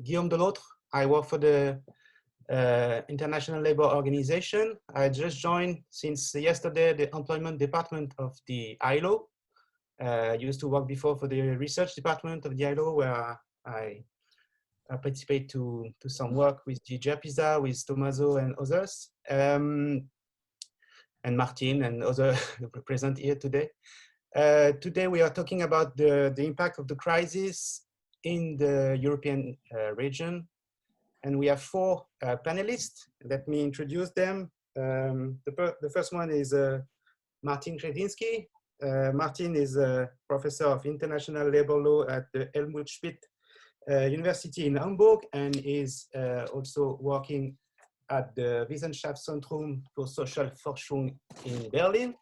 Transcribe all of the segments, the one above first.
Guillaume Delautre. I work for the International Labour Organization. I just joined since yesterday the employment department of the ILO. I used to work before for the research department of the ILO, where I participate to some work with GIS-Gerpisa, with Tommaso and others, and Martin and others present here today. Today we are talking about the impact of the crisis in the European region. And we have four panelists. Let me introduce them. The first one is Martin Krzywdzinski. Martin is a professor of international labor law at the Helmut Schmidt University in Hamburg, and is also working at the Wissenschaftszentrum for Sozialforschung in Berlin.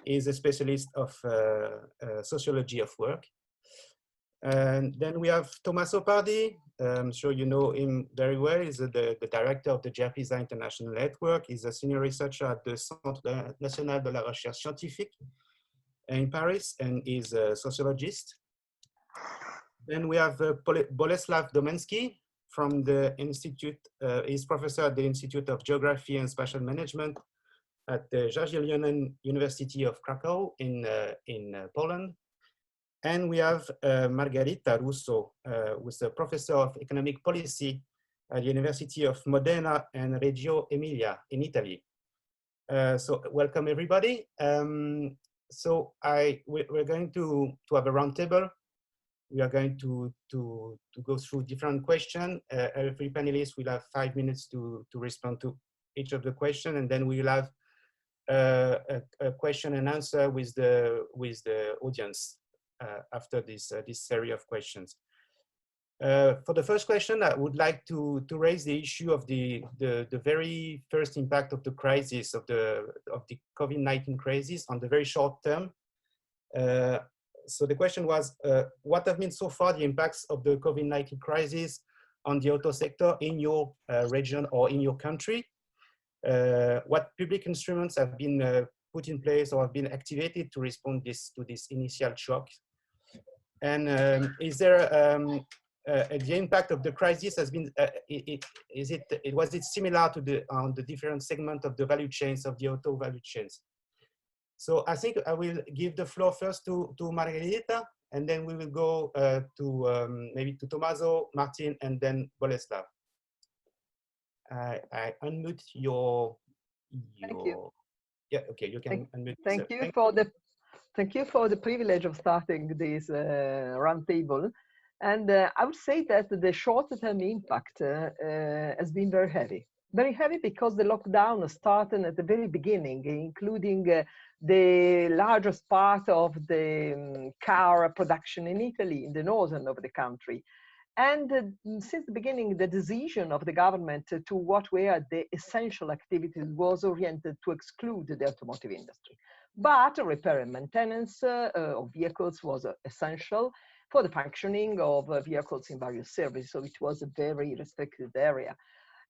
He is a specialist of sociology of work. And then we have Tommaso Pardi. I'm sure you know him very well. He's the director of the Gerpisa International Network. He's a senior researcher at the Centre National de la Recherche Scientifique in Paris, and is a sociologist. Then we have Boleslaw Domanski from the Institute. He's professor at the Institute of Geography and Spatial Management at the Jagiellonian University of Krakow in Poland. And we have Margherita Russo, who's a professor of economic policy at the University of Modena and Reggio, Emilia in Italy. So welcome everybody. So we're going to have a roundtable. We are going to go through different questions. Every panelist will have 5 minutes to respond to each of the questions, and then we will have a question and answer with the audience. After this series of questions. For the first question, I would like to raise the issue of the very first impact of the crisis, of the COVID-19 crisis on the very short term. So the question was, what have been so far the impacts of the COVID-19 crisis on the auto sector in your region or in your country? What public instruments have been put in place or have been activated to respond to this initial shock? And is there the impact of the crisis has been? Was it similar to the different segment of the value chains of the auto value chains? So I think I will give the floor first to Margherita, and then we will go to maybe to Tommaso, Martin, and then Boleslaw. I unmute your. Thank you. Yeah. Okay. You can unmute. Thank you for the privilege of starting this roundtable. And I would say that the short-term impact has been very heavy. Very heavy because the lockdown started at the very beginning, including the largest part of the car production in Italy, in the northern of the country. And since the beginning, the decision of the government to what were the essential activities was oriented to exclude the automotive industry. But repair and maintenance of vehicles was essential for the functioning of vehicles in various services. So it was a very restricted area.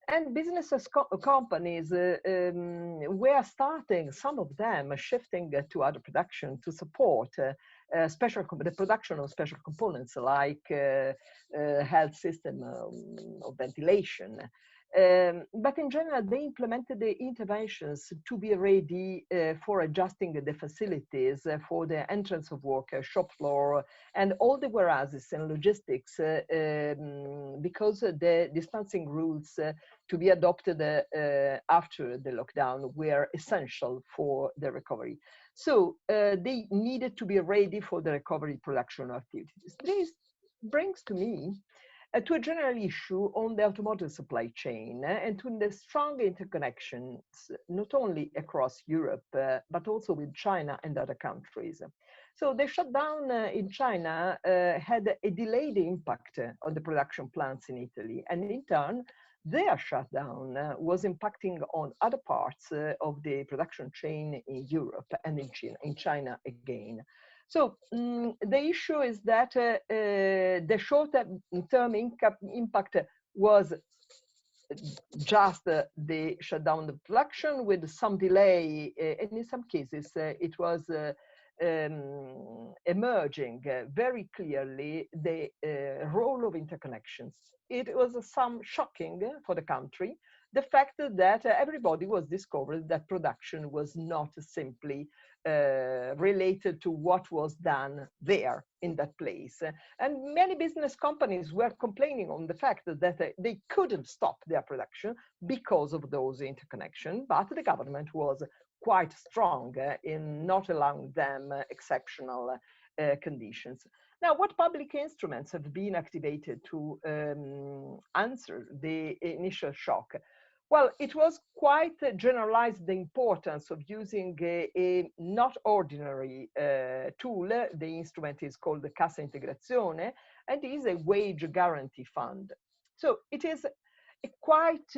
And businesses, companies were starting, some of them shifting to other production to support the production of special components like health system of ventilation. But in general, they implemented the interventions to be ready for adjusting the facilities for the entrance of workers, shop floor, and all the warehouses and logistics, because the distancing rules to be adopted after the lockdown were essential for the recovery. So they needed to be ready for the recovery production activities. This brings to me to a general issue on the automotive supply chain and to the strong interconnections, not only across Europe, but also with China and other countries. So the shutdown in China had a delayed impact on the production plants in Italy, and in turn, their shutdown was impacting on other parts of the production chain in Europe and in China again. So the issue is that the short-term impact was just the shutdown of production with some delay, and in some cases it was emerging very clearly the role of interconnections. It was some shocking for the country, the fact that everybody was discovered that production was not simply related to what was done there in that place. And many business companies were complaining on the fact that they couldn't stop their production because of those interconnections, but the government was quite strong in not allowing them exceptional conditions. Now, what public instruments have been activated to answer the initial shock? Well, it was quite generalized the importance of using a not ordinary tool. The instrument is called the Cassa Integrazione, and is a wage guarantee fund. So it is a quite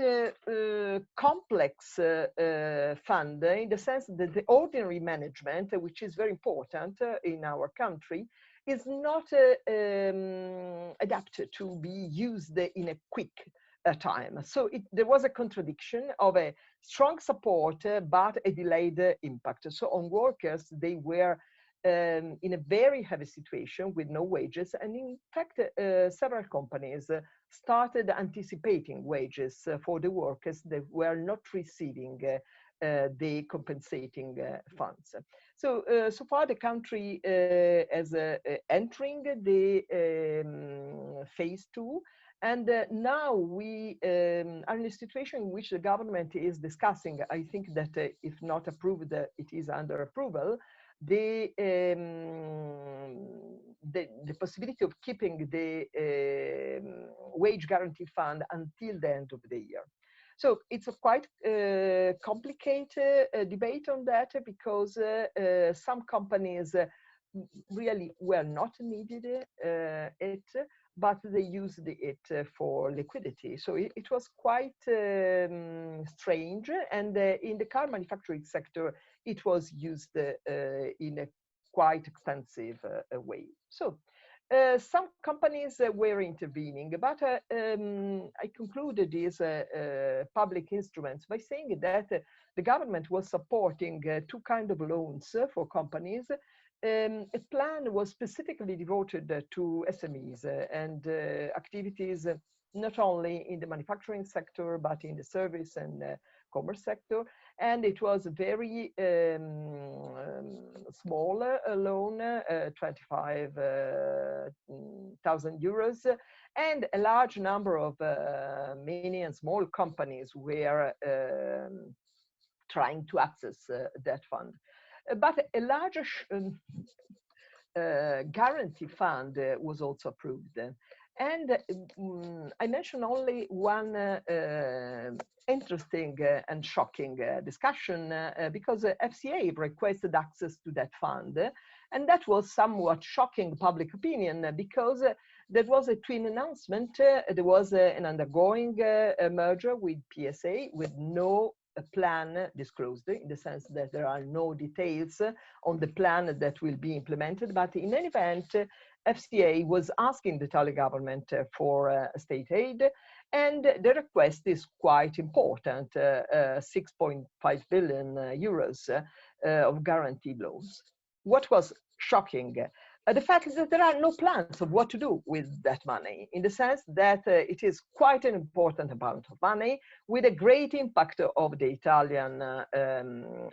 complex fund in the sense that the ordinary management, which is very important in our country, is not adapted to be used in a quick time. So there was a contradiction of a strong support, but a delayed impact. So on workers, they were in a very heavy situation with no wages. And in fact, several companies started anticipating wages for the workers that were not receiving the compensating funds. So, so far the country is entering the phase 2. And now we are in a situation in which the government is discussing, I think that if not approved, it is under approval, the possibility of keeping the wage guarantee fund until the end of the year. So it's a quite complicated debate on that, because some companies really were not needed it, but they used it for liquidity. So it was quite strange. And in the car manufacturing sector, it was used in a quite extensive way. So some companies were intervening, but I concluded these public instruments by saying that the government was supporting two kinds of loans for companies. A plan was specifically devoted to SMEs and activities not only in the manufacturing sector, but in the service and commerce sector. And it was a very small loan, 25,000 euros, and a large number of mini and small companies were trying to access that fund. But a larger guarantee fund was also approved. And I mention only one interesting and shocking discussion, because FCA requested access to that fund. And that was somewhat shocking public opinion, because there was a twin announcement. There was an undergoing merger with PSA with no plan disclosed, in the sense that there are no details on the plan that will be implemented. But in any event, FCA was asking the Italian government for state aid, and the request is quite important, 6.5 billion euros of guaranteed loans. What was shocking? The fact is that there are no plans of what to do with that money, in the sense that it is quite an important amount of money with a great impact of the Italian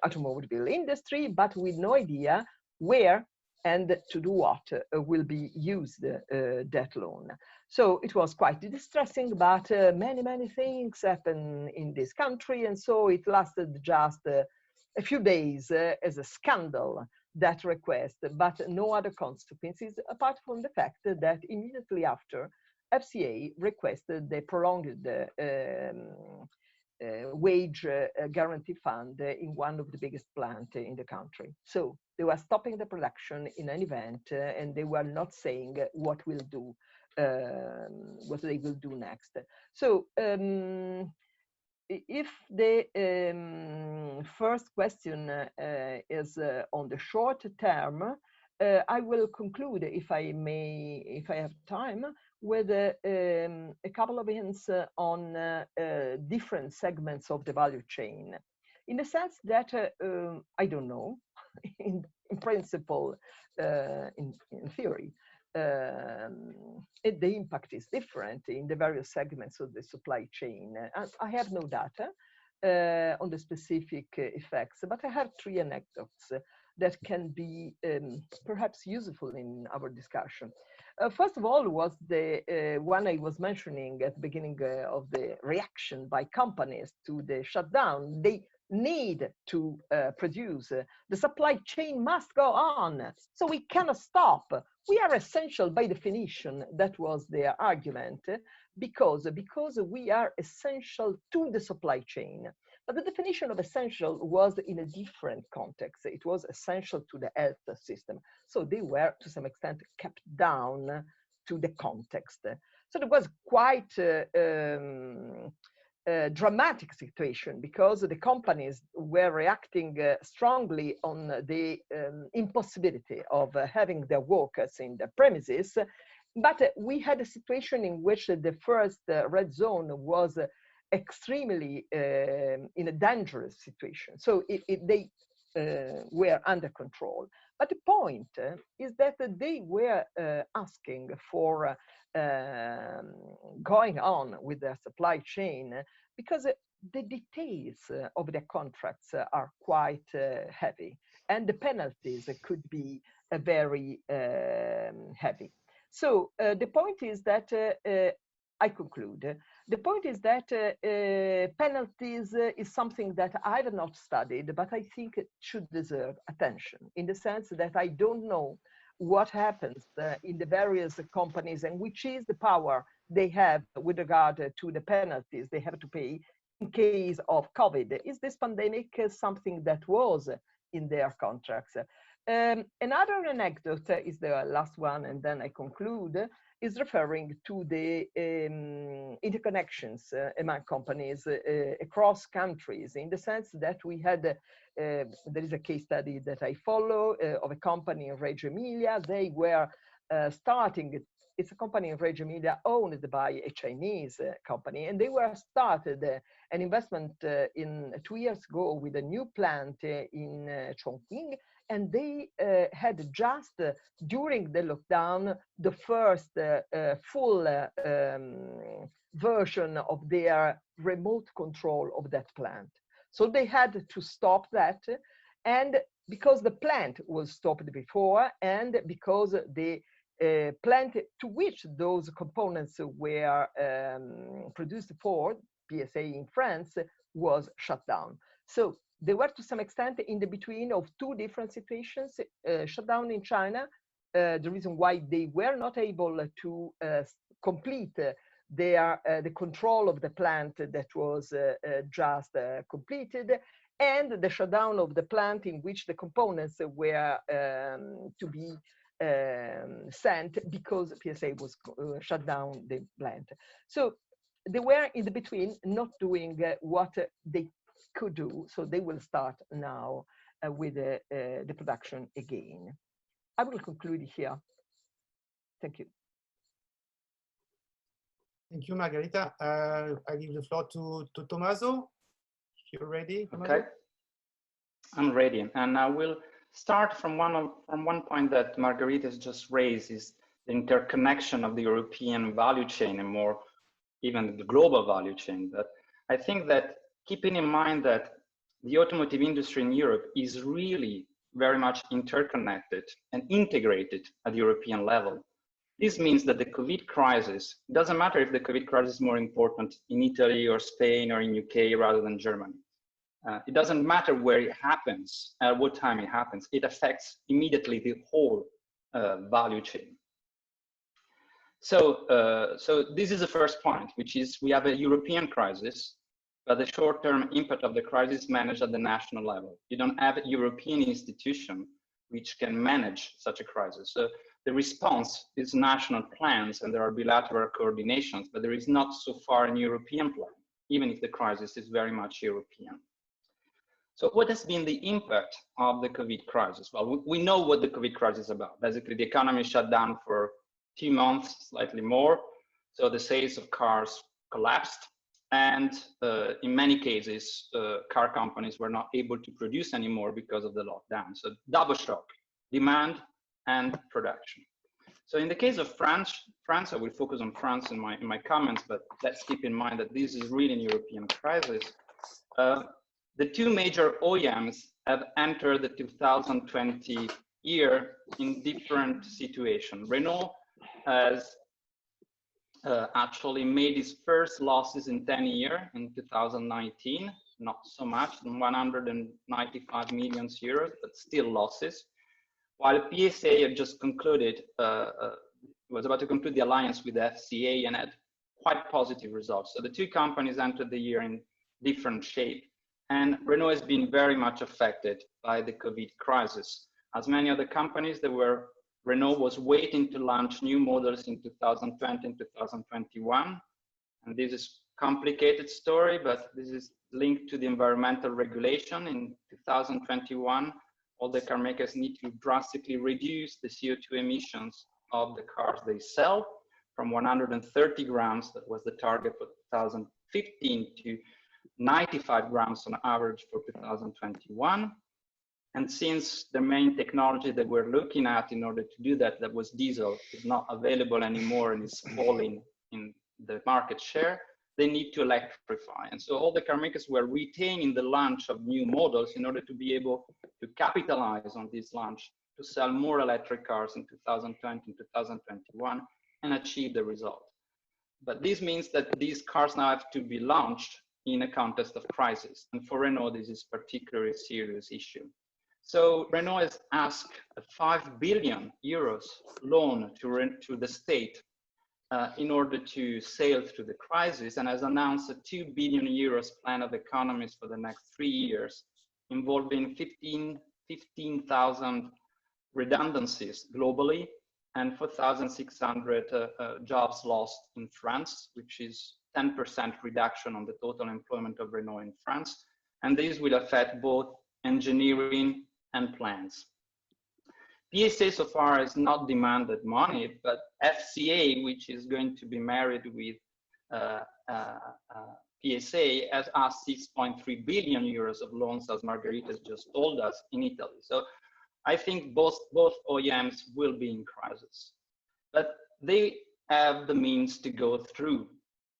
automobile industry, but with no idea where and to do what will be used that loan. So it was quite distressing, but many things happen in this country, and so it lasted just a few days as a scandal, that request, but no other consequences, apart from the fact that immediately after, FCA requested the prolonged wage guarantee fund in one of the biggest plants in the country. So they were stopping the production in an event, and they were not saying what they will do next. So if the first question is on the short term, I will conclude, if I have time, with a couple of hints on different segments of the value chain. In the sense that, I don't know, in principle, in theory. The impact is different in the various segments of the supply chain. I have no data on the specific effects, but I have 3 anecdotes that can be perhaps useful in our discussion. First of all was the one I was mentioning at the beginning of the reaction by companies to the shutdown. They need to produce. The supply chain must go on, so we cannot stop. We are essential by definition. That was their argument, because we are essential to the supply chain. But the definition of essential was in a different context. It was essential to the health system. So they were, to some extent, kept down to the context. So it was quite a dramatic situation, because the companies were reacting strongly on the impossibility of having their workers in the premises. But we had a situation in which the first red zone was extremely in a dangerous situation. So they were under control. But the point is that they were asking for going on with their supply chain, because the details of their contracts are quite heavy, and the penalties could be very heavy. So the point is that, I conclude, the point is that penalties is something that I have not studied, but I think it should deserve attention, in the sense that I don't know what happens in the various companies and which is the power they have with regard to the penalties they have to pay in case of COVID. Is this pandemic something that was in their contracts? Another anecdote is the last one, and then I conclude, is referring to the interconnections among companies across countries, in the sense that we had, there is a case study that I follow of a company in Reggio Emilia. They were starting, it's a company in Reggio Emilia owned by a Chinese company, and they were started an investment in 2 years ago with a new plant in Chongqing. And they had just, during the lockdown, the first full version of their remote control of that plant. So they had to stop that. And because the plant was stopped before, and because the plant to which those components were produced for, PSA in France, was shut down. So they were to some extent in the between of 2 different situations, shut down in China. The reason why they were not able to complete the control of the plant that was just completed, and the shutdown of the plant in which the components were to be sent because PSA was shut down the plant. So they were in the between, not doing what they could do. So they will start now with the production again. I will conclude here. Thank you. Thank you, Margherita. I give the floor to Tommaso. You're ready, Tommaso? Okay, I'm ready, and I will start from one point that Margherita has just raised, is the interconnection of the European value chain and more even the global value chain. But I think that keeping in mind that the automotive industry in Europe is really very much interconnected and integrated at the European level. This means that the COVID crisis, doesn't matter if the COVID crisis is more important in Italy or Spain or in UK rather than Germany. It doesn't matter where it happens, at what time it happens, it affects immediately the whole value chain. So this is the first point, which is we have a European crisis, but the short-term impact of the crisis is managed at the national level. You don't have a European institution which can manage such a crisis. So the response is national plans, and there are bilateral coordinations, but there is not so far an European plan, even if the crisis is very much European. So what has been the impact of the COVID crisis? Well, we know what the COVID crisis is about. Basically, the economy shut down for 2 months, slightly more. So the sales of cars collapsed. And in many cases, car companies were not able to produce anymore because of the lockdown. So double shock, demand and production. So in the case of France, I will focus on France in my comments, but let's keep in mind that this is really a European crisis. The two major OEMs have entered the 2020 year in different situations. Renault has actually made its first losses in 10 years in 2019, not so much, 195 million euros, but still losses. While PSA had just concluded, was about to conclude the alliance with the FCA and had quite positive results. So the two companies entered the year in different shape. And Renault has been very much affected by the COVID crisis. As many other companies, Renault was waiting to launch new models in 2020 and 2021. And this is a complicated story, but this is linked to the environmental regulation. In 2021, all the car makers need to drastically reduce the CO2 emissions of the cars they sell from 130 grams, that was the target for 2015, to 95 grams on average for 2021. And since the main technology that we're looking at in order to do that, that was diesel, is not available anymore and is falling in the market share, they need to electrify. And so all the car makers were retaining the launch of new models in order to be able to capitalize on this launch, to sell more electric cars in 2020 and 2021 and achieve the result. But this means that these cars now have to be launched in a context of crisis. And for Renault, this is particularly a serious issue. So Renault has asked a 5 billion euros loan to the state in order to sail through the crisis, and has announced a 2 billion euros plan of economies for the next 3 years, involving 15,000 redundancies globally and 4,600 jobs lost in France, which is 10% reduction on the total employment of Renault in France. And this will affect both engineering and plants. PSA so far has not demanded money, but FCA, which is going to be married with PSA, has asked 6.3 billion euros of loans, as Margherita just told us, in Italy. So I think both OEMs will be in crisis, but they have the means to go through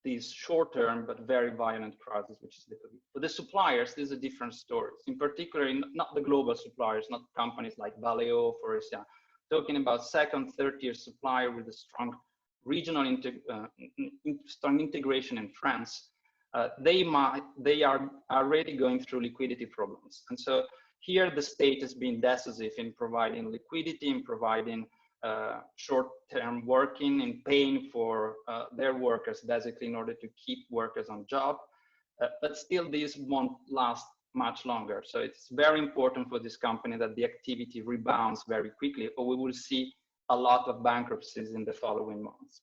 these short-term but very violent crisis, which is the COVID. For the suppliers, this is a different story. In particular, not the global suppliers, not companies like Valeo, Faurecia, talking about second, third-tier supplier with a strong regional strong integration in France. They are already going through liquidity problems, and so here the state has been decisive in providing liquidity, in providing short-term working and paying for their workers, basically in order to keep workers on job. But still, this won't last much longer. So it's very important for this company that the activity rebounds very quickly, or we will see a lot of bankruptcies in the following months.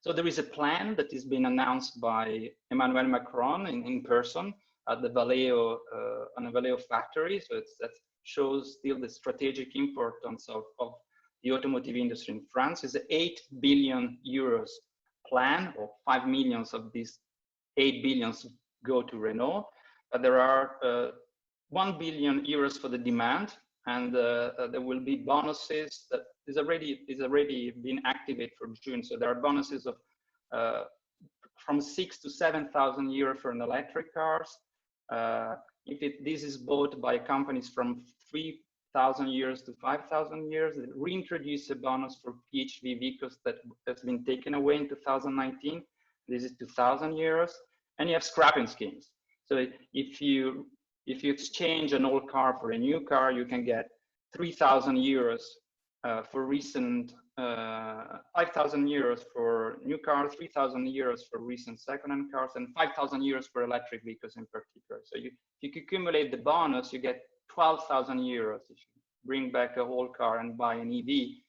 So there is a plan that has been announced by Emmanuel Macron in person at the Valeo, on the Valeo factory. So that shows still the strategic importance of the automotive industry in France. Is an 8 billion euros plan, or 5 million of these 8 billions go to Renault. But there are 1 billion euros for the demand, and there will be bonuses that is already been activated for June. So there are bonuses of from 6,000 to 7,000 euros for an electric cars. If this is bought by companies from 3,000 euros to 5,000 euros, they reintroduce a bonus for PHV vehicles that has been taken away in 2019. This is 2,000 euros, and you have scrapping schemes. So if you exchange an old car for a new car, you can get 3,000 euros for recent, 5,000 euros for new cars, 3,000 euros for recent second-hand cars, and 5,000 euros for electric vehicles in particular. So if you accumulate the bonus, you get 12,000 euros if you bring back a whole car and buy an EV,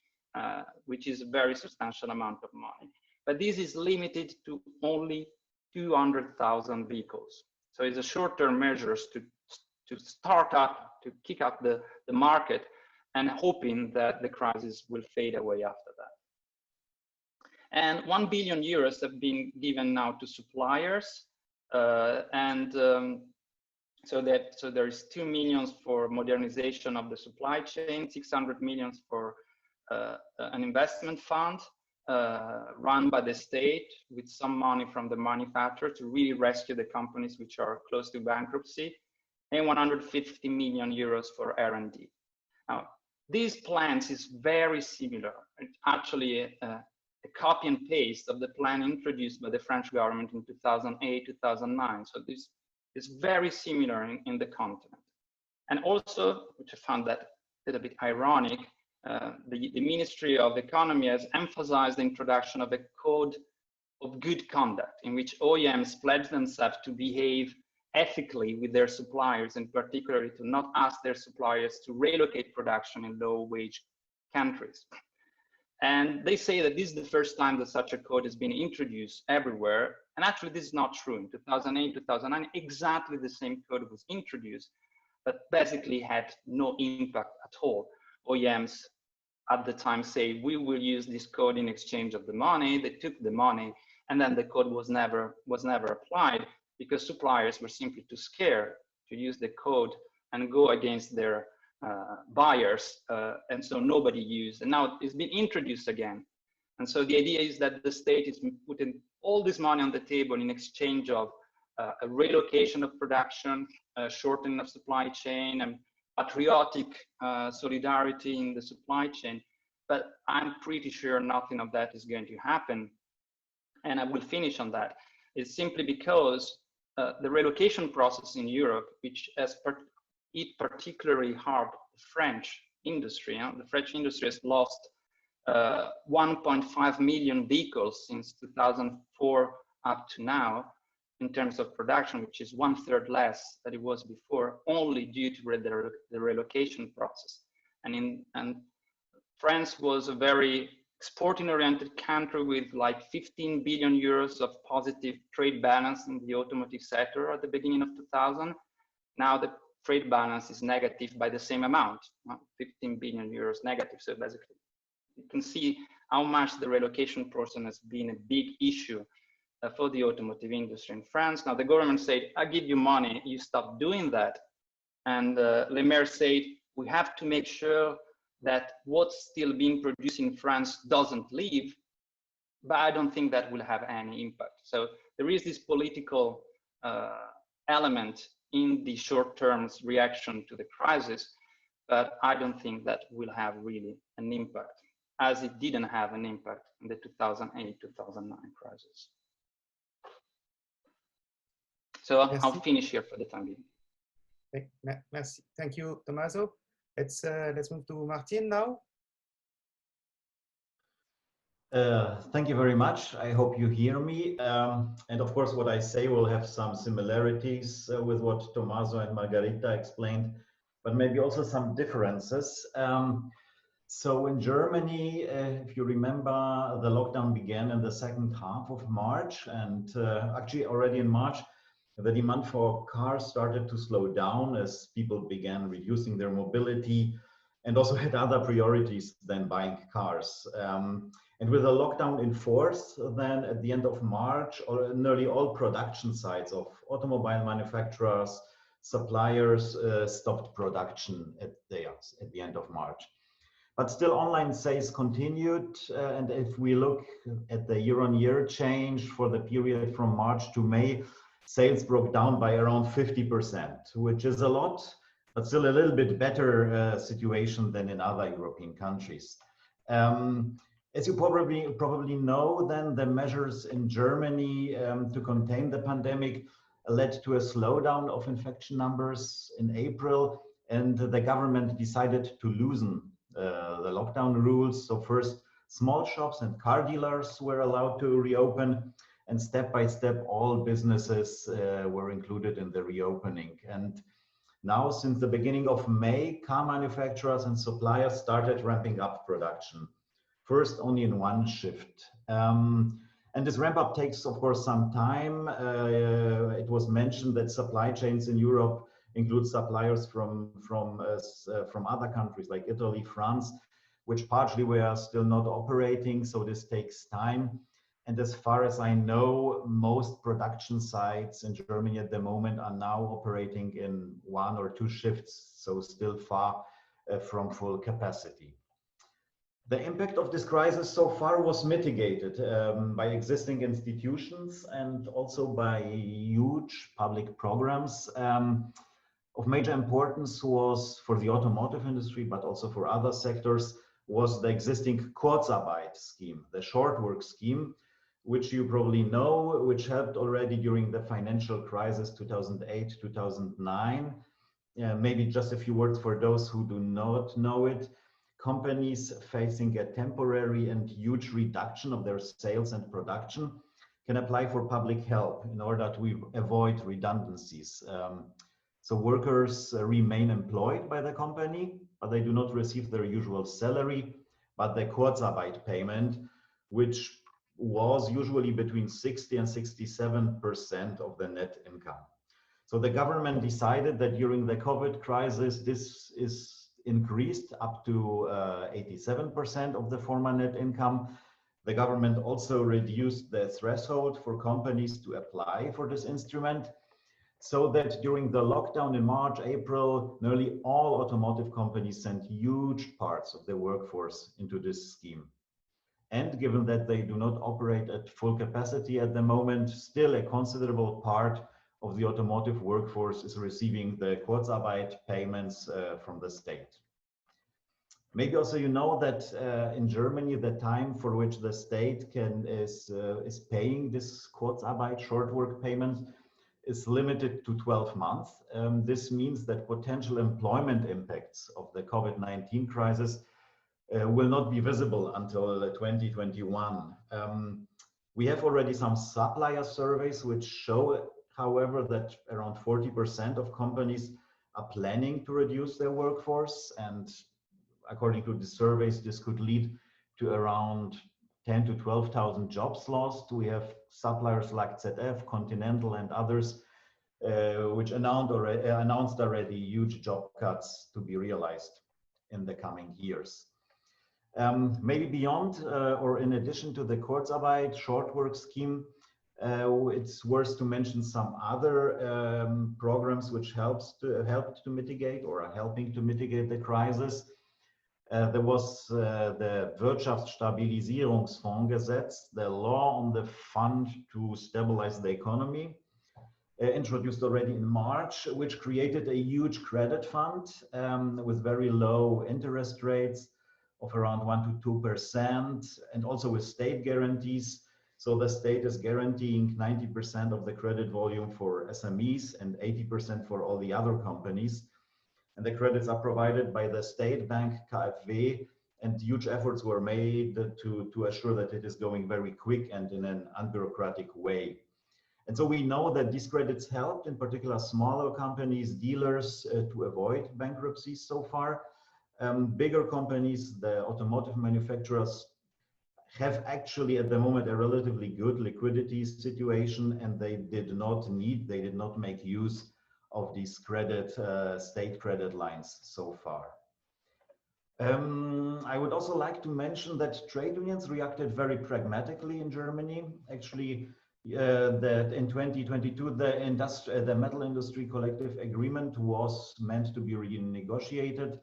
which is a very substantial amount of money. But this is limited to only 200,000 vehicles. So it's a short-term measures to start up, to kick up the market, and hoping that the crisis will fade away after that. And 1 billion euros have been given now to suppliers So there is 2 million for modernization of the supply chain, 600 million for an investment fund run by the state with some money from the manufacturer to really rescue the companies which are close to bankruptcy, and 150 million euros for R&D. Now, these plans is very similar. It's actually a copy and paste of the plan introduced by the French government in 2008, 2009. So this is very similar in the continent. And also, which I found that a little bit ironic, the Ministry of Economy has emphasized the introduction of a code of good conduct in which OEMs pledge themselves to behave ethically with their suppliers, and particularly to not ask their suppliers to relocate production in low-wage countries. And they say that this is the first time that such a code has been introduced everywhere. And actually, this is not true. In 2008, 2009, exactly the same code was introduced, but basically had no impact at all. OEMs at the time say, we will use this code in exchange of the money. They took the money, and then the code was never applied because suppliers were simply too scared to use the code and go against their buyers, and so nobody used. And now it's been introduced again. And so the idea is that the state is putting all this money on the table in exchange of a relocation of production, a shortening of supply chain, and patriotic solidarity in the supply chain. But I'm pretty sure nothing of that is going to happen. And I will finish on that. It's simply because the relocation process in Europe, which has hit particularly hard the French industry. The French industry has lost 1.5 million vehicles since 2004 up to now in terms of production, which is 1/3 less than it was before, only due to the relocation process. And France was a very exporting-oriented country with like 15 billion euros of positive trade balance in the automotive sector at the beginning of 2000. Now the trade balance is negative by the same amount, 15 billion euros negative. So basically, you can see how much the relocation process has been a big issue for the automotive industry in France. Now the government said, I give you money, you stop doing that. And Le Maire said, we have to make sure that what's still being produced in France doesn't leave, but I don't think that will have any impact. So there is this political element in the short-term reaction to the crisis, but I don't think that will have really an impact, as it didn't have an impact in the 2008-2009 crisis. So I'll finish here for the time being. Merci. Thank you, Tommaso. Let's move to Martin now. Thank you very much. I hope you hear me. And of course, what I say will have some similarities with what Tommaso and Margherita explained, but maybe also some differences. So in Germany, if you remember, the lockdown began in the second half of March, and actually already in March, the demand for cars started to slow down as people began reducing their mobility and also had other priorities than buying cars. And with the lockdown in force, then at the end of March, nearly all production sites of automobile manufacturers, suppliers stopped production at the end of March. But still online sales continued. And if we look at the year-on-year change for the period from March to May, sales broke down by around 50%, which is a lot, but still a little bit better situation than in other European countries. As you probably know, then the measures in Germany to contain the pandemic led to a slowdown of infection numbers in April, and the government decided to loosen the lockdown rules. So first, small shops and car dealers were allowed to reopen, and step by step, all businesses were included in the reopening. And now, since the beginning of May, car manufacturers and suppliers started ramping up production. First, only in one shift. And this ramp up takes, of course, some time. It was mentioned that supply chains in Europe include suppliers from other countries like Italy, France, which partially were still not operating. So this takes time. And as far as I know, most production sites in Germany at the moment are now operating in 1 or 2 shifts, so still far from full capacity. The impact of this crisis so far was mitigated by existing institutions and also by huge public programs. Of major importance was for the automotive industry, but also for other sectors, was the existing Kurzarbeit scheme, the short work scheme, which you probably know, which helped already during the financial crisis 2008-2009. Maybe just a few words for those who do not know it. Companies facing a temporary and huge reduction of their sales and production can apply for public help in order to avoid redundancies. So workers remain employed by the company, but they do not receive their usual salary, but the Kurzarbeit payment, which was usually between 60 and 67% of the net income. So the government decided that during the COVID crisis, this is increased up to 87% of the former net income. The government also reduced the threshold for companies to apply for this instrument, so that during the lockdown in March, April, nearly all automotive companies sent huge parts of their workforce into this scheme. And given that they do not operate at full capacity at the moment, still a considerable part of the automotive workforce is receiving the Kurzarbeit payments from the state. Maybe also you know that in Germany, the time for which the state is paying this Kurzarbeit, short work payments, is limited to 12 months. This means that potential employment impacts of the COVID-19 crisis will not be visible until 2021. We have already some supplier surveys which show, however, that around 40% of companies are planning to reduce their workforce, and according to the surveys, this could lead to around 10 to 12,000 jobs lost. We have suppliers like ZF, Continental, and others which announced already huge job cuts to be realized in the coming years. Maybe beyond or in addition to the Kurzarbeit short work scheme, it's worth to mention some other programs which helped to mitigate or are helping to mitigate the crisis. There was the Wirtschaftsstabilisierungsfondsgesetz, the law on the fund to stabilize the economy, introduced already in March, which created a huge credit fund with very low interest rates of around 1 to 2%, and also with state guarantees. So the state is guaranteeing 90% of the credit volume for SMEs and 80% for all the other companies. And the credits are provided by the state bank KfW, and huge efforts were made to assure that it is going very quick and in an unbureaucratic way. And so we know that these credits helped, in particular, smaller companies, dealers, to avoid bankruptcies so far. Bigger companies, the automotive manufacturers, have actually at the moment a relatively good liquidity situation, and they did not make use of these state credit lines so far. I would also like to mention that trade unions reacted very pragmatically in Germany. Actually, that in 2022, the metal industry collective agreement was meant to be renegotiated,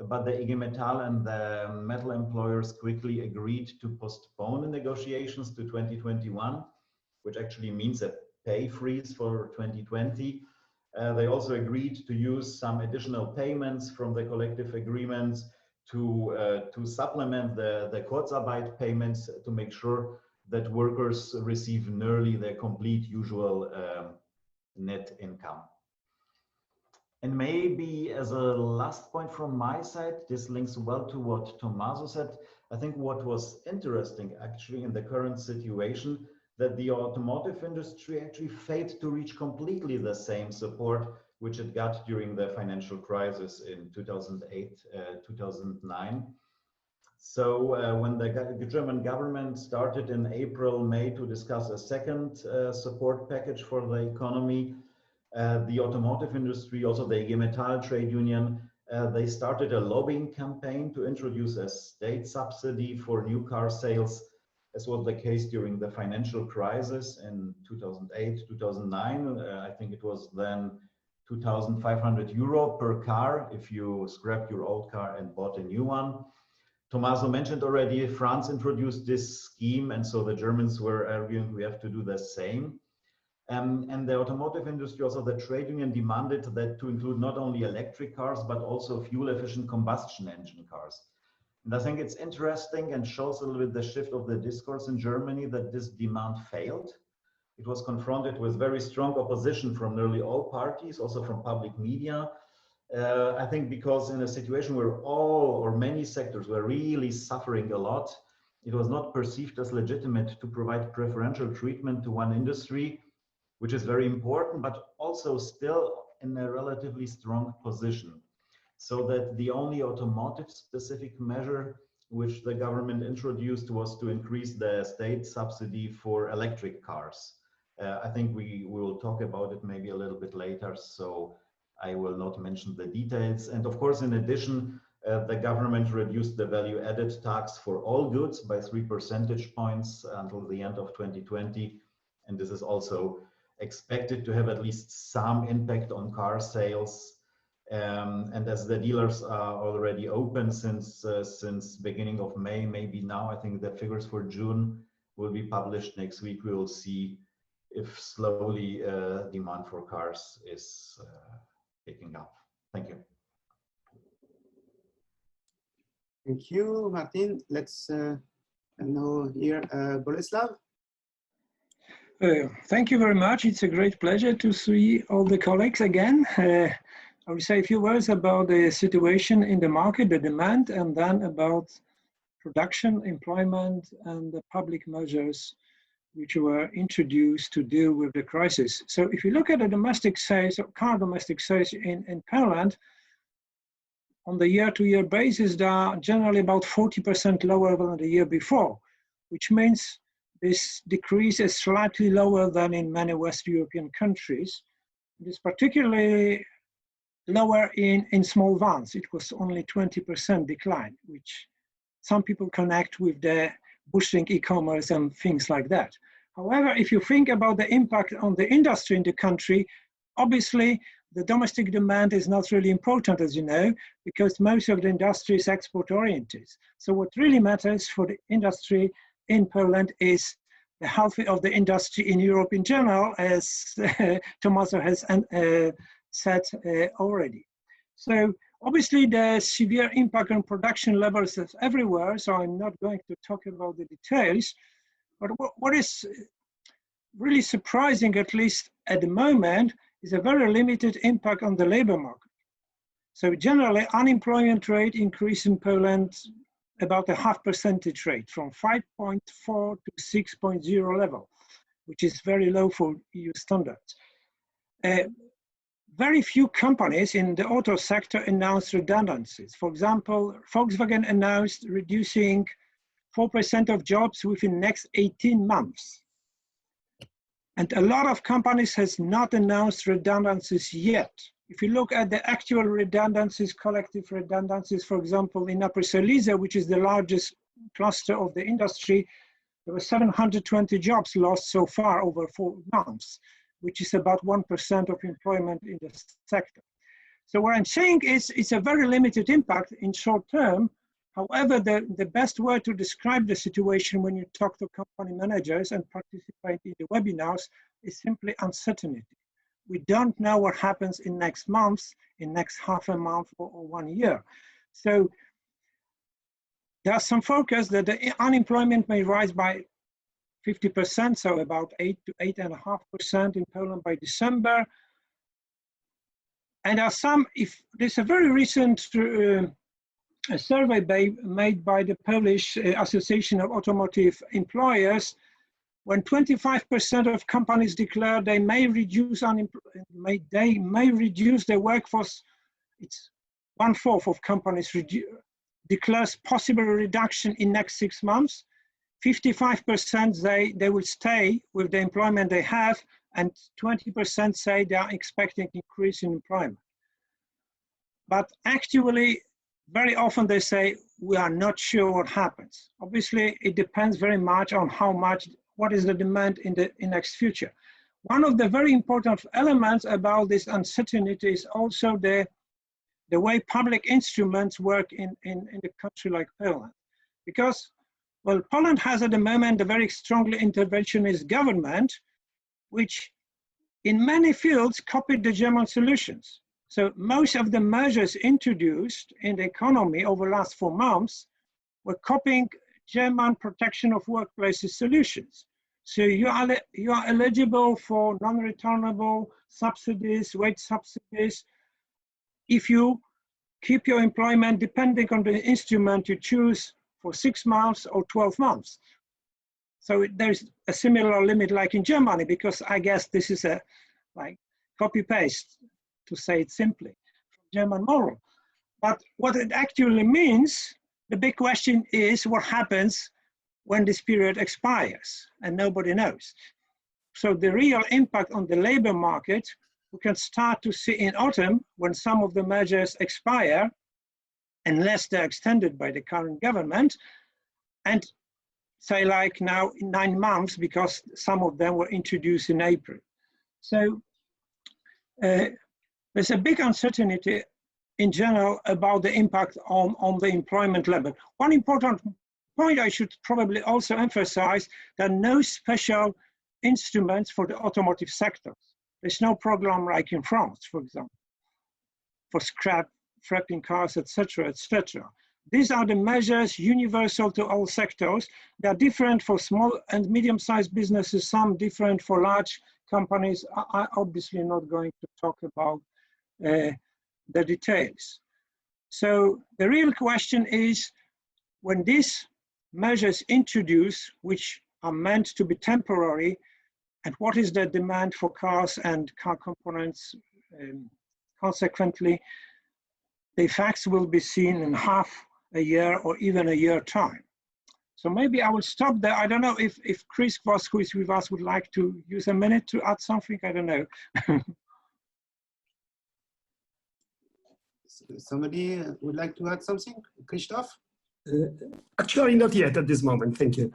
but the IG Metall and the metal employers quickly agreed to postpone the negotiations to 2021, which actually means a pay freeze for 2020. They also agreed to use some additional payments from the collective agreements to supplement the Kurzarbeit payments to make sure that workers receive nearly their complete usual net income. And maybe as a last point from my side, this links well to what Tommaso said. I think what was interesting actually in the current situation, that the automotive industry actually failed to reach completely the same support which it got during the financial crisis in 2008, 2009. So when the German government started in April, May to discuss a second support package for the economy, the automotive industry, also the IG Metall trade union, they started a lobbying campaign to introduce a state subsidy for new car sales as was the case during the financial crisis in 2008, 2009. I think it was then 2,500 euro per car if you scrapped your old car and bought a new one. Tommaso mentioned already, France introduced this scheme, and so the Germans were arguing we have to do the same. And the automotive industry, also the trade union, demanded that to include not only electric cars, but also fuel-efficient combustion engine cars. And I think it's interesting and shows a little bit the shift of the discourse in Germany that this demand failed. It was confronted with very strong opposition from nearly all parties, also from public media. I think because in a situation where all or many sectors were really suffering a lot, it was not perceived as legitimate to provide preferential treatment to one industry, which is very important, but also still in a relatively strong position. So that the only automotive specific measure which the government introduced was to increase the state subsidy for electric cars. I think we will talk about it maybe a little bit later, so I will not mention the details. And of course, in addition, the government reduced the value-added tax for all goods by 3 percentage points until the end of 2020. And this is also expected to have at least some impact on car sales. And as the dealers are already open since beginning of May, maybe now, I think the figures for June will be published next week. We will see if slowly demand for cars is picking up. Thank you. Thank you, Martin. Let's now hear Boleslaw. Thank you very much. It's a great pleasure to see all the colleagues again. I will say a few words about the situation in the market, the demand, and then about production, employment, and the public measures which were introduced to deal with the crisis. So if you look at the domestic sales, car domestic sales in Poland, on the year-to-year basis, they are generally about 40% lower than the year before, which means this decrease is slightly lower than in many West European countries. It is particularly lower in small vans. It was only 20% decline, which some people connect with the boosting e-commerce and things like that. However, if you think about the impact on the industry in the country, obviously the domestic demand is not really important, as you know, because most of the industry is export oriented. So what really matters for the industry in Poland is the health of the industry in Europe in general, as Tommaso has said already. So obviously the severe impact on production levels is everywhere, so I'm not going to talk about the details, but what is really surprising, at least at the moment, is a very limited impact on the labor market. So generally, unemployment rate increased in Poland about a 0.5 percentage rate from 5.4 to 6.0 level, which is very low for EU standards. Very few companies in the auto sector announced redundancies. For example, Volkswagen announced reducing 4% of jobs within the next 18 months. And a lot of companies has not announced redundancies yet. If you look at the actual redundancies, collective redundancies, for example, in Upper Silesia, which is the largest cluster of the industry, there were 720 jobs lost so far over 4 months, which is about 1% of employment in the sector. So what I'm saying is it's a very limited impact in short term. However, the best word to describe the situation when you talk to company managers and participate in the webinars is simply uncertainty. We don't know what happens in next month, in next half a month or 1 year. So there's some focus that the unemployment may rise by 50%, so about 8 to 8.5% in Poland by December. And there are some, if there's a very recent a survey made by the Polish Association of Automotive Employers, when 25% of companies declare they may reduce their workforce, it's 1/4 of companies declares possible reduction in next 6 months. 55% say they will stay with the employment they have, and 20% say they are expecting increase in employment. But actually, very often they say, we are not sure what happens. Obviously, it depends very much on what is the demand in the next future. One of the very important elements about this uncertainty is also the way public instruments work in a country like Poland. Because, well, Poland has at the moment a very strongly interventionist government, which in many fields copied the German solutions. So most of the measures introduced in the economy over the last 4 months were copying German protection of workplaces solutions. So you are eligible for non-returnable subsidies, wage subsidies, if you keep your employment depending on the instrument you choose for 6 months or 12 months. So there's a similar limit like in Germany, because I guess this is a like copy-paste, to say it simply, from German model. But what it actually means, the big question is what happens when this period expires, and nobody knows. So the real impact on the labor market, we can start to see in autumn when some of the measures expire, unless they're extended by the current government, and say like now in 9 months, because some of them were introduced in April. So there's a big uncertainty in general about the impact on the employment level. One important point I should probably also emphasize, there are no special instruments for the automotive sector. There's no program like in France, for example, for scrapping cars, etc., etc. These are the measures universal to all sectors. They are different for small and medium-sized businesses, some different for large companies. I'm obviously not going to talk about the details. So the real question is, when these measures introduced, which are meant to be temporary, and what is the demand for cars and car components? Consequently, the effects will be seen in half a year or even a year time. So maybe I will stop there. I don't know if Chris Voss, who is with us, would like to use a minute to add something. I don't know. Somebody would like to add something? Christoph? Actually, not yet at this moment. Thank you.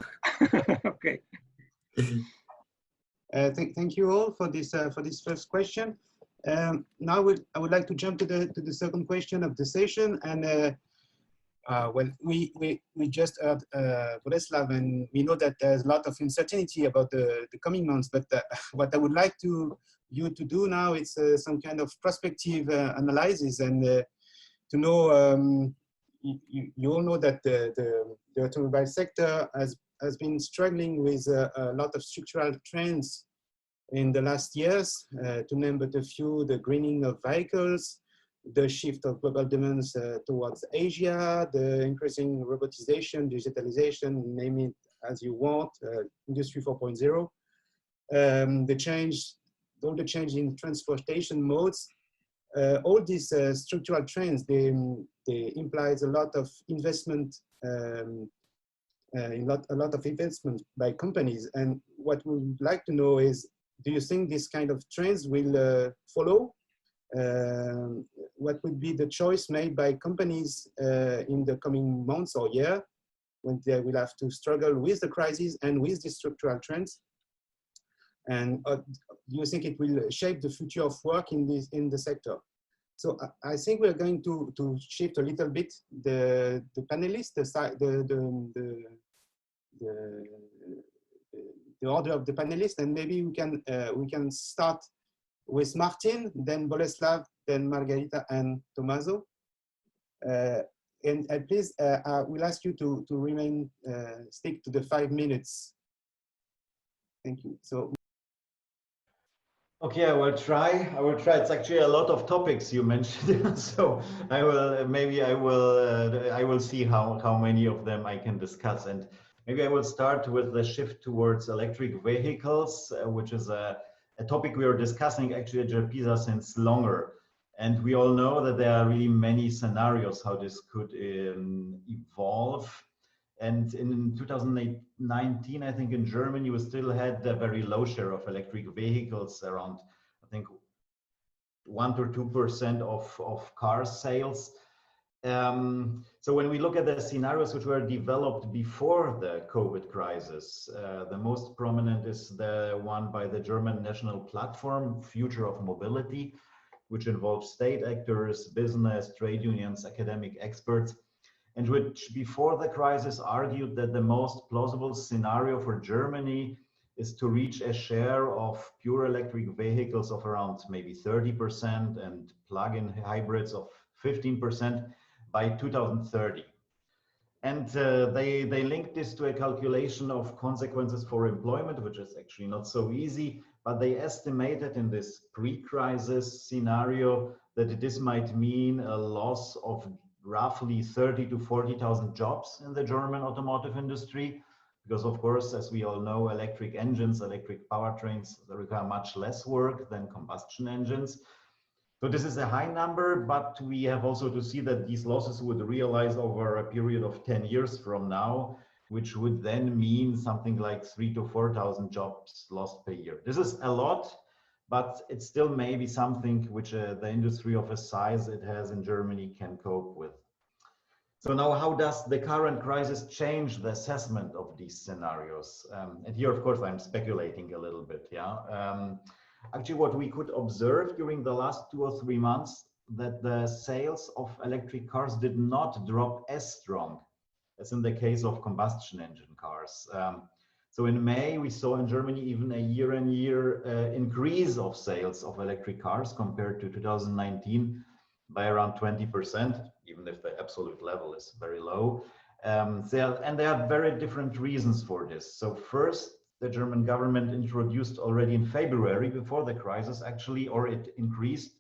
Okay. Thank you all for this first question. Now I would like to jump to the second question of the session, and well, we just heard Boleslaw, and we know that there's a lot of uncertainty about the coming months. But what I would like you to do now is some kind of prospective analysis, and to know. You all know that the automobile sector has been struggling with a lot of structural trends in the last years. To name but a few: the greening of vehicles, the shift of global demands towards Asia, the increasing robotization, digitalization, name it as you want, Industry 4.0, all the change in transportation modes. All these structural trends, they implies a lot of investment, a lot of investment by companies. And what we would like to know is, do you think this kind of trends will follow? What would be the choice made by companies in the coming months or year, when they will have to struggle with the crisis and with the structural trends? And do you think it will shape the future of work in the sector? So I think we're going to shift a little bit the panelists, the order of the panelists, and maybe we can start with Martin, then Boleslaw, then Margherita and Tommaso. And please, I will ask you to remain stick to the 5 minutes. Thank you. So. Okay, I will try. It's actually a lot of topics you mentioned, so I will see how many of them I can discuss. And maybe I will start with the shift towards electric vehicles, which is a topic we are discussing actually at Gerpisa since longer. And we all know that there are really many scenarios how this could evolve. And in 2019, I think in Germany, we still had a very low share of electric vehicles, around, I think, 1 or 2% of car sales. So when we look at the scenarios which were developed before the COVID crisis, the most prominent is the one by the German national platform, Future of Mobility, which involves state actors, business, trade unions, academic experts, and which before the crisis argued that the most plausible scenario for Germany is to reach a share of pure electric vehicles of around maybe 30% and plug-in hybrids of 15% by 2030. And they linked this to a calculation of consequences for employment, which is actually not so easy, but they estimated in this pre-crisis scenario that this might mean a loss of roughly 30 to 40,000 jobs in the German automotive industry. Because of course, as we all know, electric engines, electric powertrains require much less work than combustion engines. So this is a high number, but we have also to see that these losses would realize over a period of 10 years from now, which would then mean something like 3,000 to 4,000 jobs lost per year. This is a lot, but it's still maybe something which the industry of a size it has in Germany can cope with. So now, how does the current crisis change the assessment of these scenarios? And here, of course, I'm speculating a little bit, yeah. Actually, what we could observe during the last 2 or 3 months, that the sales of electric cars did not drop as strong as in the case of combustion engine cars. So in May, we saw in Germany even a year-on-year increase of sales of electric cars compared to 2019 by around 20%, even if the absolute level is very low. And there are very different reasons for this. So first, the German government introduced already in February, before the crisis actually, or it increased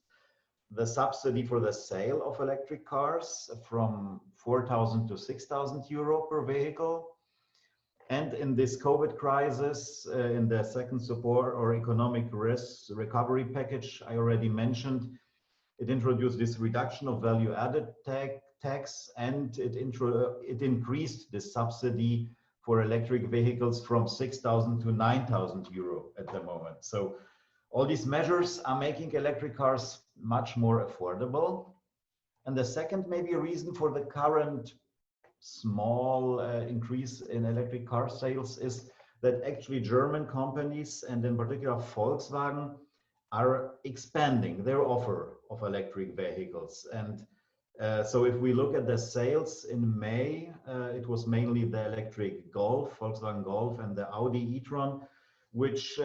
the subsidy for the sale of electric cars from 4,000 to 6,000 euro per vehicle. And in this COVID crisis, in the second support or economic recovery package I already mentioned, it introduced this reduction of value added tax, and it increased the subsidy for electric vehicles from 6,000 to 9,000 euro at the moment. So all these measures are making electric cars much more affordable. And the second maybe reason for the current small increase in electric car sales is that actually German companies, and in particular Volkswagen, are expanding their offer of electric vehicles. And so if we look at the sales in May, it was mainly the electric Golf, Volkswagen Golf, and the Audi e-tron, which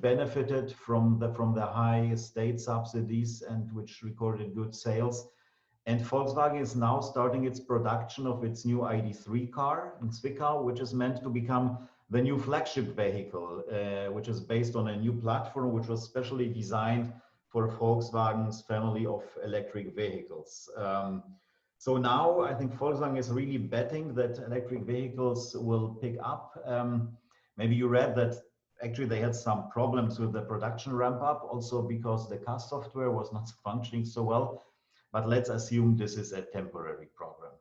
benefited from the high state subsidies and which recorded good sales. And Volkswagen is now starting its production of its new ID.3 car in Zwickau, which is meant to become the new flagship vehicle, which is based on a new platform, which was specially designed for Volkswagen's family of electric vehicles. So now I think Volkswagen is really betting that electric vehicles will pick up. Maybe you read that actually they had some problems with the production ramp up, also because the CAS software was not functioning so well. But let's assume this is a temporary problem.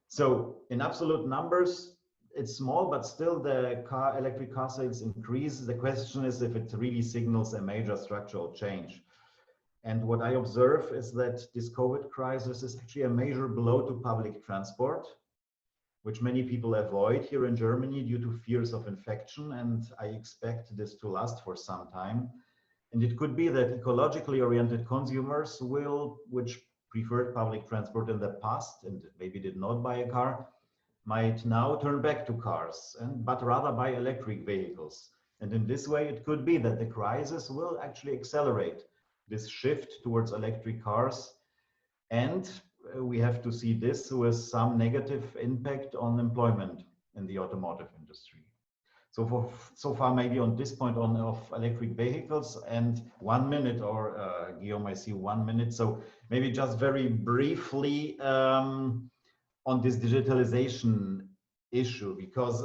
So in absolute numbers, it's small, but still the electric car sales increase. The question is if it really signals a major structural change. And what I observe is that this COVID crisis is actually a major blow to public transport, which many people avoid here in Germany due to fears of infection. And I expect this to last for some time. And it could be that ecologically oriented consumers which preferred public transport in the past and maybe did not buy a car, might now turn back to cars, but rather buy electric vehicles. And in this way, it could be that the crisis will actually accelerate this shift towards electric cars. And we have to see this with some negative impact on employment in the automotive industry. So far, maybe on this point of electric vehicles, and 1 minute, or Guillaume, I see 1 minute. So maybe just very briefly, on this digitalization issue, because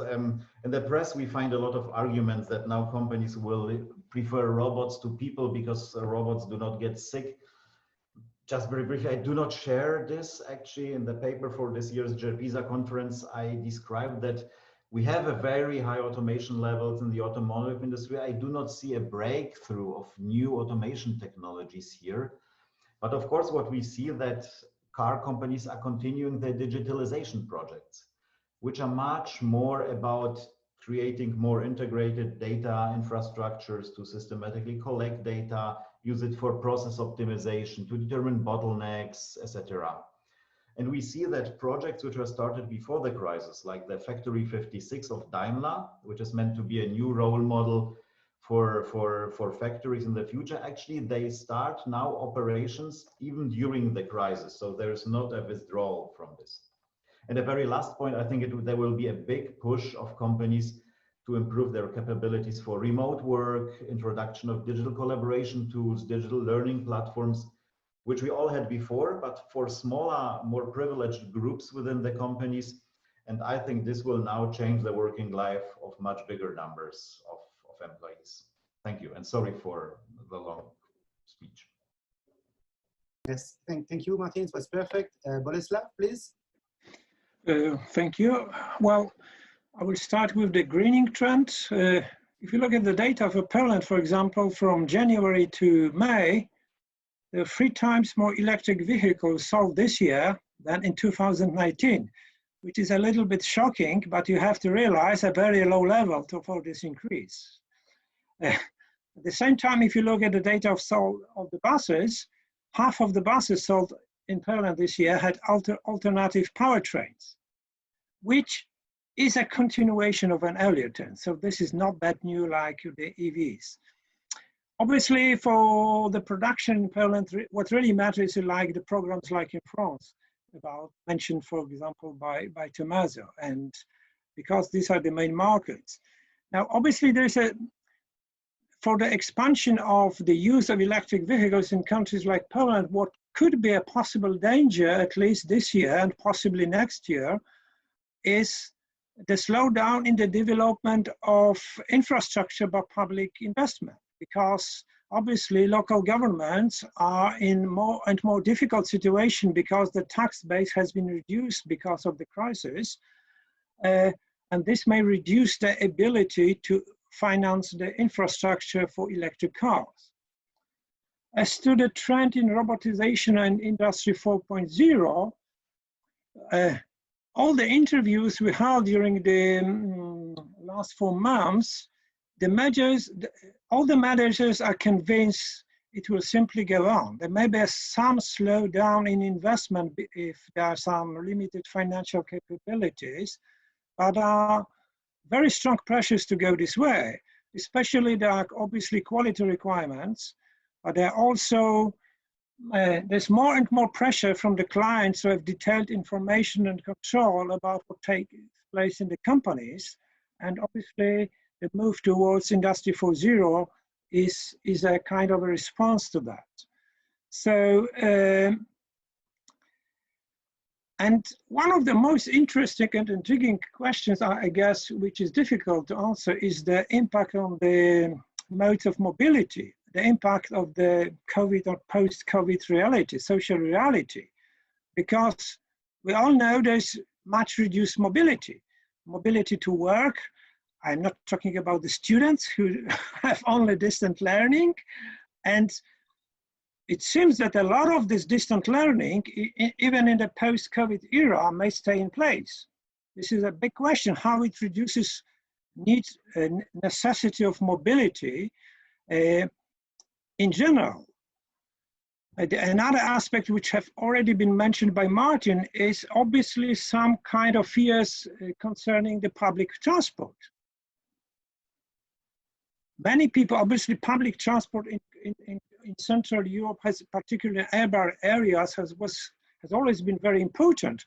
in the press we find a lot of arguments that now companies will prefer robots to people because robots do not get sick. Just very briefly, I do not share this. Actually, in the paper for this year's Gerpisa conference, I described that we have a very high automation levels in the automotive industry. I do not see a breakthrough of new automation technologies here. But of course, what we see that car companies are continuing their digitalization projects, which are much more about creating more integrated data infrastructures to systematically collect data, use it for process optimization, to determine bottlenecks, etc. And we see that projects which were started before the crisis, like the Factory 56 of Daimler, which is meant to be a new role model for factories in the future, actually they start now operations even during the crisis. So there is not a withdrawal from this. And the very last point, I think there will be a big push of companies to improve their capabilities for remote work, introduction of digital collaboration tools, digital learning platforms, which we all had before, but for smaller, more privileged groups within the companies. And I think this will now change the working life of much bigger numbers of employees. Thank you, and sorry for the long speech. Yes, thank you, Martin. It was perfect. Boleslaw, please. Thank you. Well, I will start with the greening trend. If you look at the data for Poland, for example, from January to May, there are 3 times more electric vehicles sold this year than in 2019, which is a little bit shocking, but you have to realize a very low level for this increase. At the same time, if you look at the data of the buses, half of the buses sold in Poland this year had alternative powertrains, which is a continuation of an earlier trend. So this is not that new like the EVs. Obviously, for the production in Poland, what really matters is like the programs like in France, mentioned, for example, by Tommaso, and because these are the main markets. Now, obviously, for the expansion of the use of electric vehicles in countries like Poland, what could be a possible danger, at least this year and possibly next year, is the slowdown in the development of infrastructure by public investment, because obviously local governments are in more and more difficult situation because the tax base has been reduced because of the crisis, and this may reduce the ability to finance the infrastructure for electric cars. As to the trend in robotization and Industry 4.0, all the interviews we held during the last 4 months, all the managers are convinced it will simply go on. There may be some slowdown in investment if there are some limited financial capabilities, but there are very strong pressures to go this way. Especially there are obviously quality requirements, but there are also there's more and more pressure from the clients to have detailed information and control about what takes place in the companies. And obviously the move towards Industry 4.0 is a kind of a response to that. So, and one of the most interesting and intriguing questions, I guess, which is difficult to answer, is the impact on the modes of mobility, the impact of the COVID or post-COVID reality, social reality, because we all know there's much reduced mobility to work. I'm not talking about the students who have only distant learning. And it seems that a lot of this distant learning, even in the post-COVID era, may stay in place. This is a big question, how it reduces necessity of mobility in general. Another aspect which have already been mentioned by Martin is obviously some kind of fears concerning the public transport. Many people, obviously public transport in Central Europe, has particularly urban areas, has always been very important.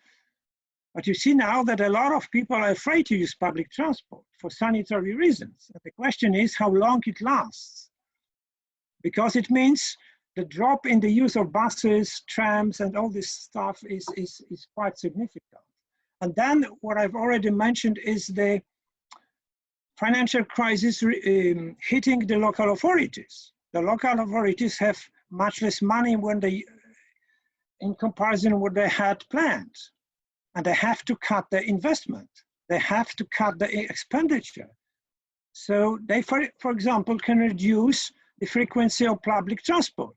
But you see now that a lot of people are afraid to use public transport for sanitary reasons. And the question is how long it lasts. Because it means the drop in the use of buses, trams, and all this stuff is quite significant. And then what I've already mentioned is the financial crisis hitting the local authorities. The local authorities have much less money in comparison with what they had planned. And they have to cut the investment. They have to cut the expenditure. So they, for example, can reduce the frequency of public transport.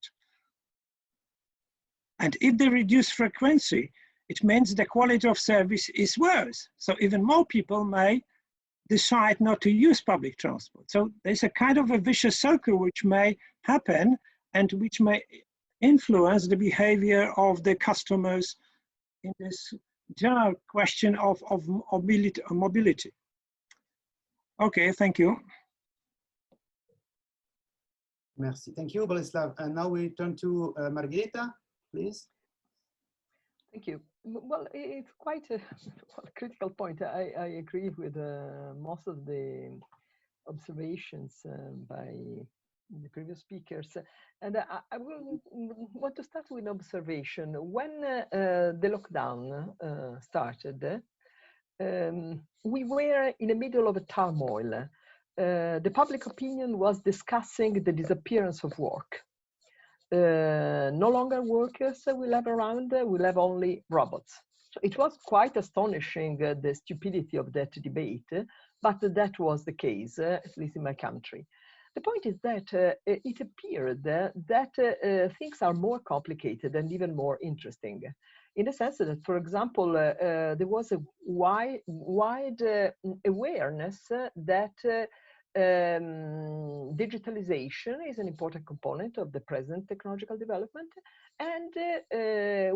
And if they reduce frequency, it means the quality of service is worse. So even more people may decide not to use public transport. So there's a kind of a vicious circle which may happen and which may influence the behavior of the customers in this general question of mobility. Okay, thank you. Merci. Thank you, Boleslaw. And now we turn to Margherita, please. Thank you. Well, it's quite a critical point. I agree with most of the observations by the previous speakers. And I will want to start with an observation. When the lockdown started, we were in the middle of a turmoil. The public opinion was discussing the disappearance of work. No longer workers will have around, we'll have only robots. So it was quite astonishing, the stupidity of that debate, but that was the case, at least in my country. The point is that it appeared that things are more complicated and even more interesting, in the sense that, for example, there was a wide awareness that digitalization is an important component of the present technological development, and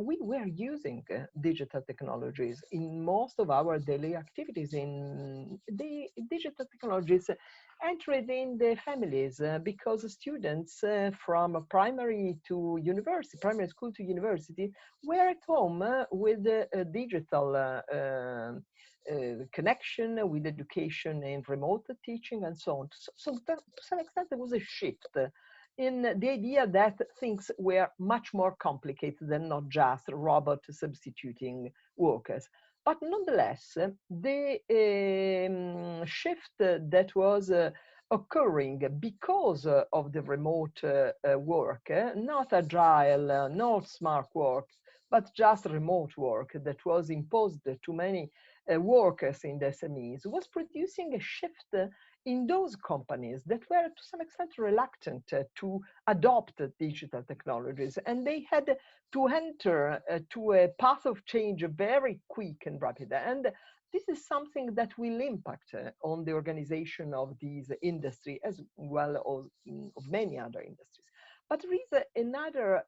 we were using digital technologies in most of our daily activities. In the digital technologies entered in the families because students from primary to university, primary school to university, were at home with digital connection, with education and remote teaching and so on. So to some extent there was a shift in the idea that things were much more complicated than not just robot substituting workers. But nonetheless, the shift that was occurring because of the remote work, not agile, not smart work, but just remote work that was imposed to many workers in the SMEs, was producing a shift in those companies that were to some extent reluctant to adopt digital technologies. And they had to enter to a path of change very quick and rapid. And this is something that will impact on the organization of these industry as well as of many other industries. But there is another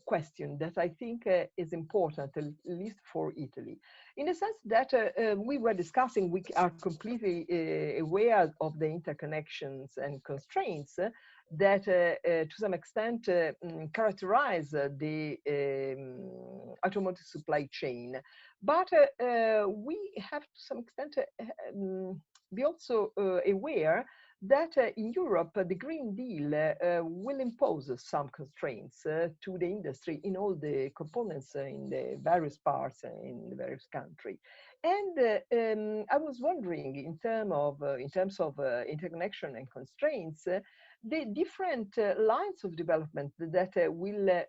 question that I think is important, at least for Italy, in the sense that we were discussing, we are completely aware of the interconnections and constraints that to some extent characterize the automotive supply chain. But we have to some extent be also aware that in Europe, the Green Deal will impose some constraints to the industry in all the components in the various parts in the various countries. And I was wondering, in terms of interconnection and constraints, the different lines of development that will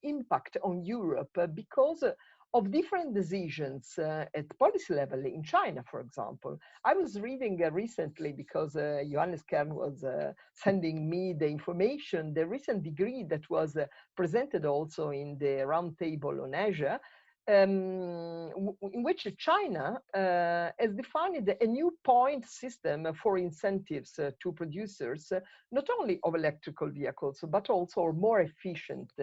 impact on Europe because of different decisions at policy level in China, for example. I was reading recently, because Johannes Kern was sending me the information, the recent decree that was presented also in the Roundtable on Asia, in which China has defined a new point system for incentives to producers, not only of electrical vehicles, but also more efficient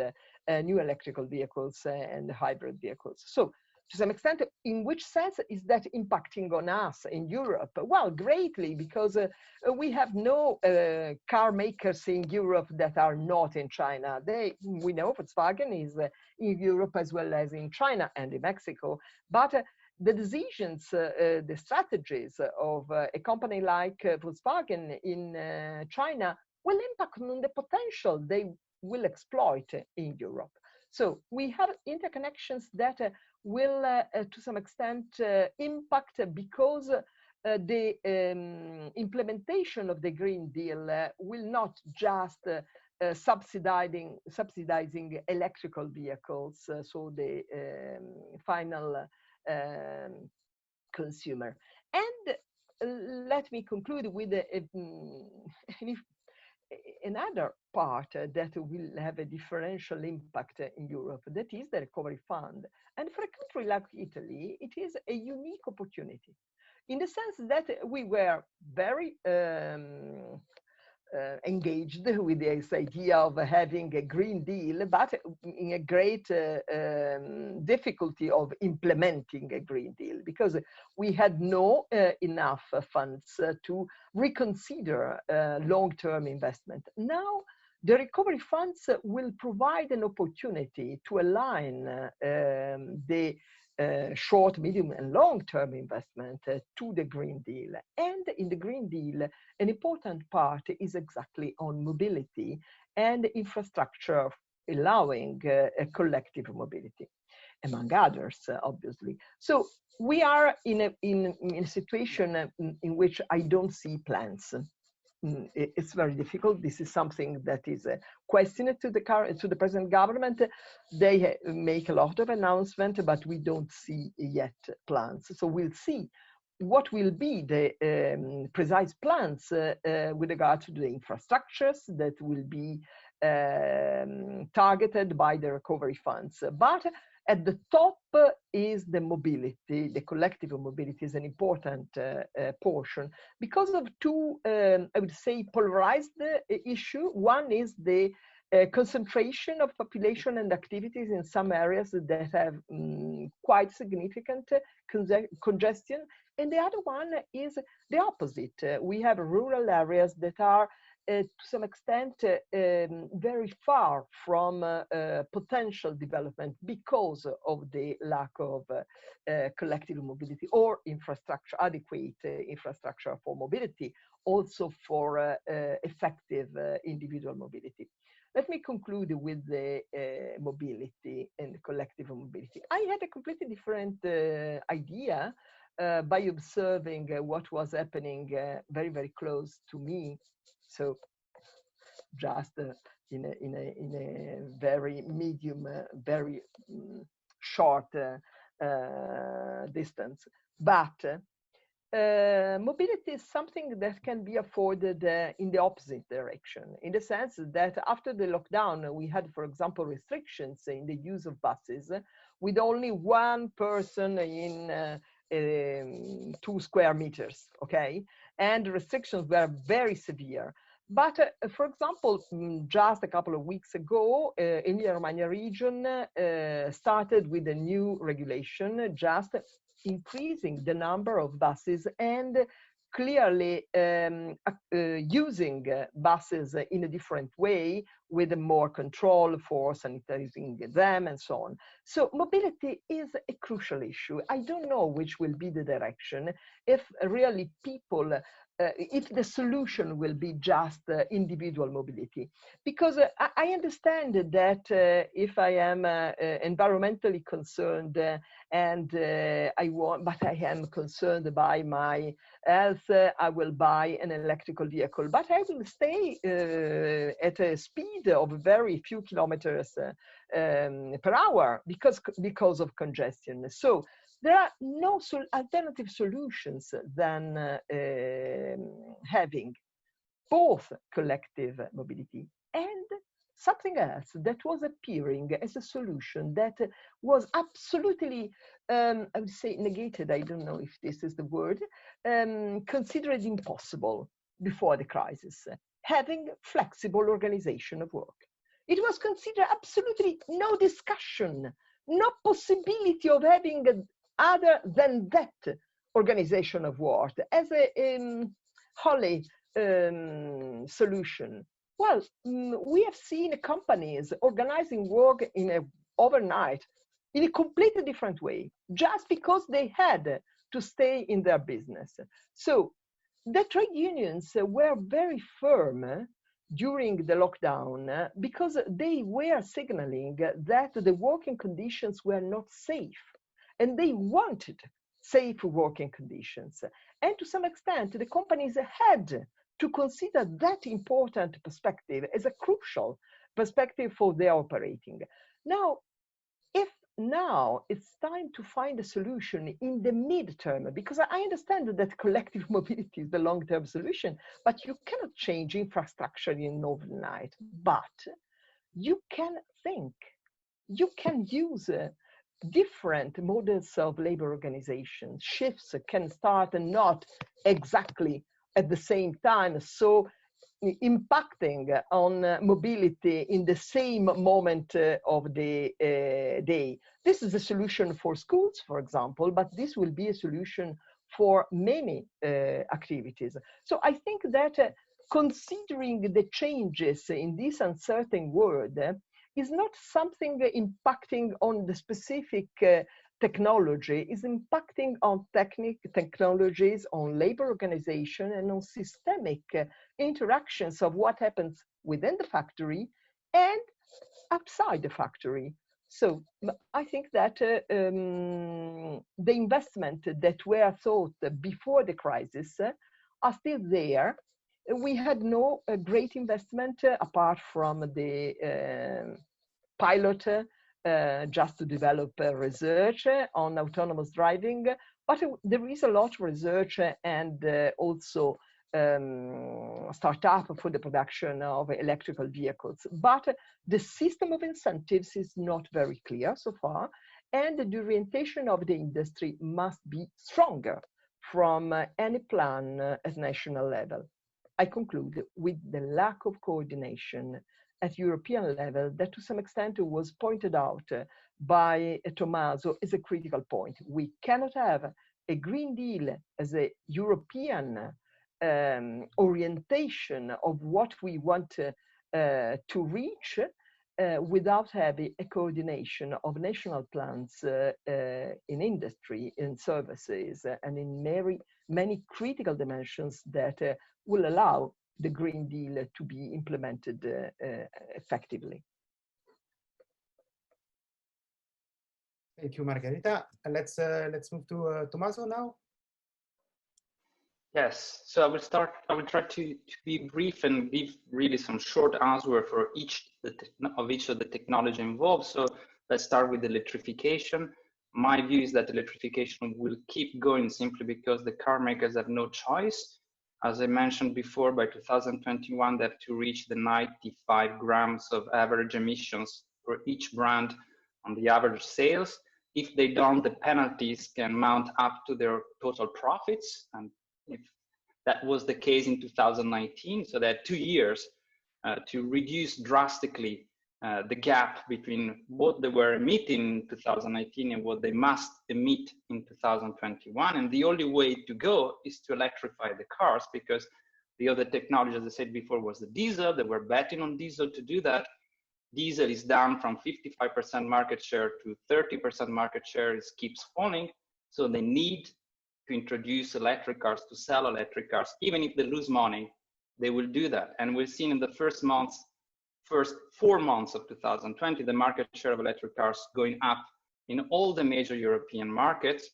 new electrical vehicles and hybrid vehicles. So to some extent, in which sense is that impacting on us in Europe? Well, greatly, because we have no car makers in Europe that are not in China. We know Volkswagen is in Europe as well as in China and in Mexico, but the decisions, the strategies of a company like Volkswagen in China will impact on the potential they will exploit in Europe. So we have interconnections that will, to some extent, impact because the implementation of the Green Deal will not just subsidizing electrical vehicles, so the final consumer. And let me conclude with another part that will have a differential impact in Europe, that is the recovery fund. And for a country like Italy, it is a unique opportunity in the sense that we were very engaged with this idea of having a Green Deal, but in a great difficulty of implementing a Green Deal, because we had no enough funds to reconsider long-term investment. Now, the recovery funds will provide an opportunity to align the short, medium, and long-term investment to the Green Deal. And in the Green Deal, an important part is exactly on mobility and infrastructure, allowing a collective mobility, among others, obviously. So we are in a situation in which I don't see plans. It's very difficult. This is something that is questioned to the present government. They make a lot of announcements, but we don't see yet plans. So we'll see what will be the precise plans with regard to the infrastructures that will be targeted by the recovery funds. But at the top is the mobility. The collective mobility is an important portion because of two, I would say, polarized issues. One is the concentration of population and activities in some areas that have quite significant congestion. And the other one is the opposite. We have rural areas that are to some extent very far from potential development because of the lack of collective mobility or infrastructure, adequate infrastructure for mobility, also for effective individual mobility. Let me conclude with the mobility and collective mobility. I had a completely different idea by observing what was happening very, very close to me. So just in a very medium, very short distance. But mobility is something that can be afforded in the opposite direction, in the sense that after the lockdown, we had, for example, restrictions in the use of buses with only one person in 2 square meters, okay? And restrictions were very severe. But for example, just a couple of weeks ago, Emilia-Romagna region started with a new regulation, just increasing the number of buses and clearly using buses in a different way with more control for sanitizing them and so on. So mobility is a crucial issue. I don't know which will be the direction, if really people if the solution will be just individual mobility. Because I understand that if I am environmentally concerned and but I am concerned by my health, I will buy an electrical vehicle, but I will stay at a speed of very few kilometers per hour because of congestion. So there are no alternative solutions than having both collective mobility and something else that was appearing as a solution that was absolutely, I would say, negated. I don't know if this is the word, considered impossible before the crisis, having flexible organization of work. It was considered absolutely no discussion, no possibility of having other than that organization of work as a wholly solution. Well, we have seen companies organizing work in a overnight in a completely different way, just because they had to stay in their business. So the trade unions were very firm during the lockdown because they were signaling that the working conditions were not safe. And they wanted safe working conditions. And to some extent, the companies had to consider that important perspective as a crucial perspective for their operating. Now, if now it's time to find a solution in the midterm, because I understand that collective mobility is the long-term solution, but you cannot change infrastructure in overnight. But you can think, you can use different models of labor organization. Shifts can start and not exactly at the same time, so impacting on mobility in the same moment of the day. This is a solution for schools, for example, but this will be a solution for many activities. So I think that considering the changes in this uncertain world is not something impacting on the specific technology, is impacting on technologies, on labor organization, and on systemic interactions of what happens within the factory and outside the factory. So I think that the investment that were thought before the crisis are still there. We had no great investment apart from the pilot just to develop research on autonomous driving, but there is a lot of research and also startup for the production of electrical vehicles. But the system of incentives is not very clear so far, and the orientation of the industry must be stronger from any plan at national level. I conclude with the lack of coordination at European level that to some extent was pointed out by Tommaso is a critical point. We cannot have a Green Deal as a European orientation of what we want to reach without having a coordination of national plans in industry, in services, and in many critical dimensions that will allow the Green Deal to be implemented effectively. Thank you, Margherita. Let's move to Tommaso now. Yes, so I will try to be brief and give really some short answer for each of the technology involved. So let's start with electrification. My view is that electrification will keep going simply because the car makers have no choice. As I mentioned before, by 2021, they have to reach the 95 grams of average emissions for each brand on the average sales. If they don't, the penalties can mount up to their total profits. And if that was the case in 2019, so they had 2 years to reduce drastically the gap between what they were emitting in 2019 and what they must emit in 2021. And the only way to go is to electrify the cars, because the other technology, as I said before, was the diesel. They were betting on diesel to do that. Diesel is down from 55% market share to 30% market share. It keeps falling. So they need to introduce electric cars, to sell electric cars. Even if they lose money, they will do that. And we've seen in the first 4 months of 2020, the market share of electric cars going up in all the major European markets,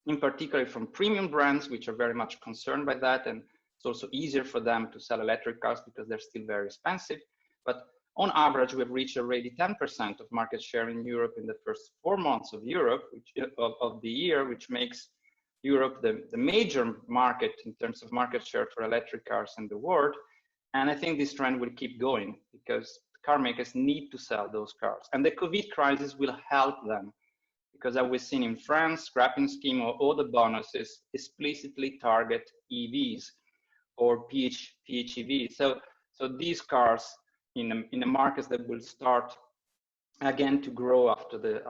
in particular from premium brands, which are very much concerned by that. And it's also easier for them to sell electric cars because they're still very expensive. But on average, we've reached already 10% of market share in Europe in the first 4 months of of the year, which makes Europe the major market in terms of market share for electric cars in the world. And I think this trend will keep going because car makers need to sell those cars. And the COVID crisis will help them, because as we've seen in France, scrapping scheme or other bonuses explicitly target EVs or PHEVs. So these cars in the markets that will start again to grow after the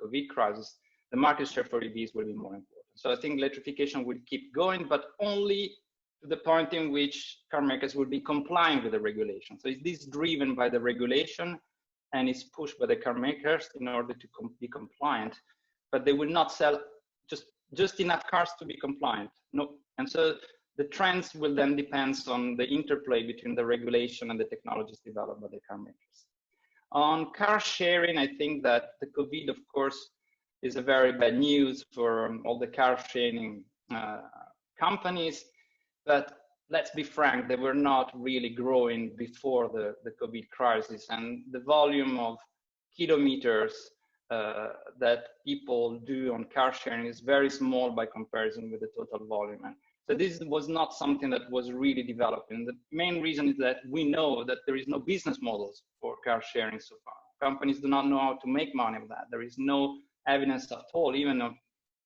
COVID crisis, the market share for EVs will be more important. So I think electrification will keep going, but only to the point in which car makers will be complying with the regulation. So is this driven by the regulation and is pushed by the car makers in order to be compliant, but they will not sell just enough cars to be compliant. No. And so the trends will then depend on the interplay between the regulation and the technologies developed by the car makers. On car sharing, I think that the COVID, of course, is a very bad news for all the car sharing companies. But let's be frank, they were not really growing before the COVID crisis, and the volume of kilometers that people do on car sharing is very small by comparison with the total volume. And so this was not something that was really developed. And the main reason is that we know that there is no business models for car sharing so far. Companies do not know how to make money of that. There is no evidence at all, even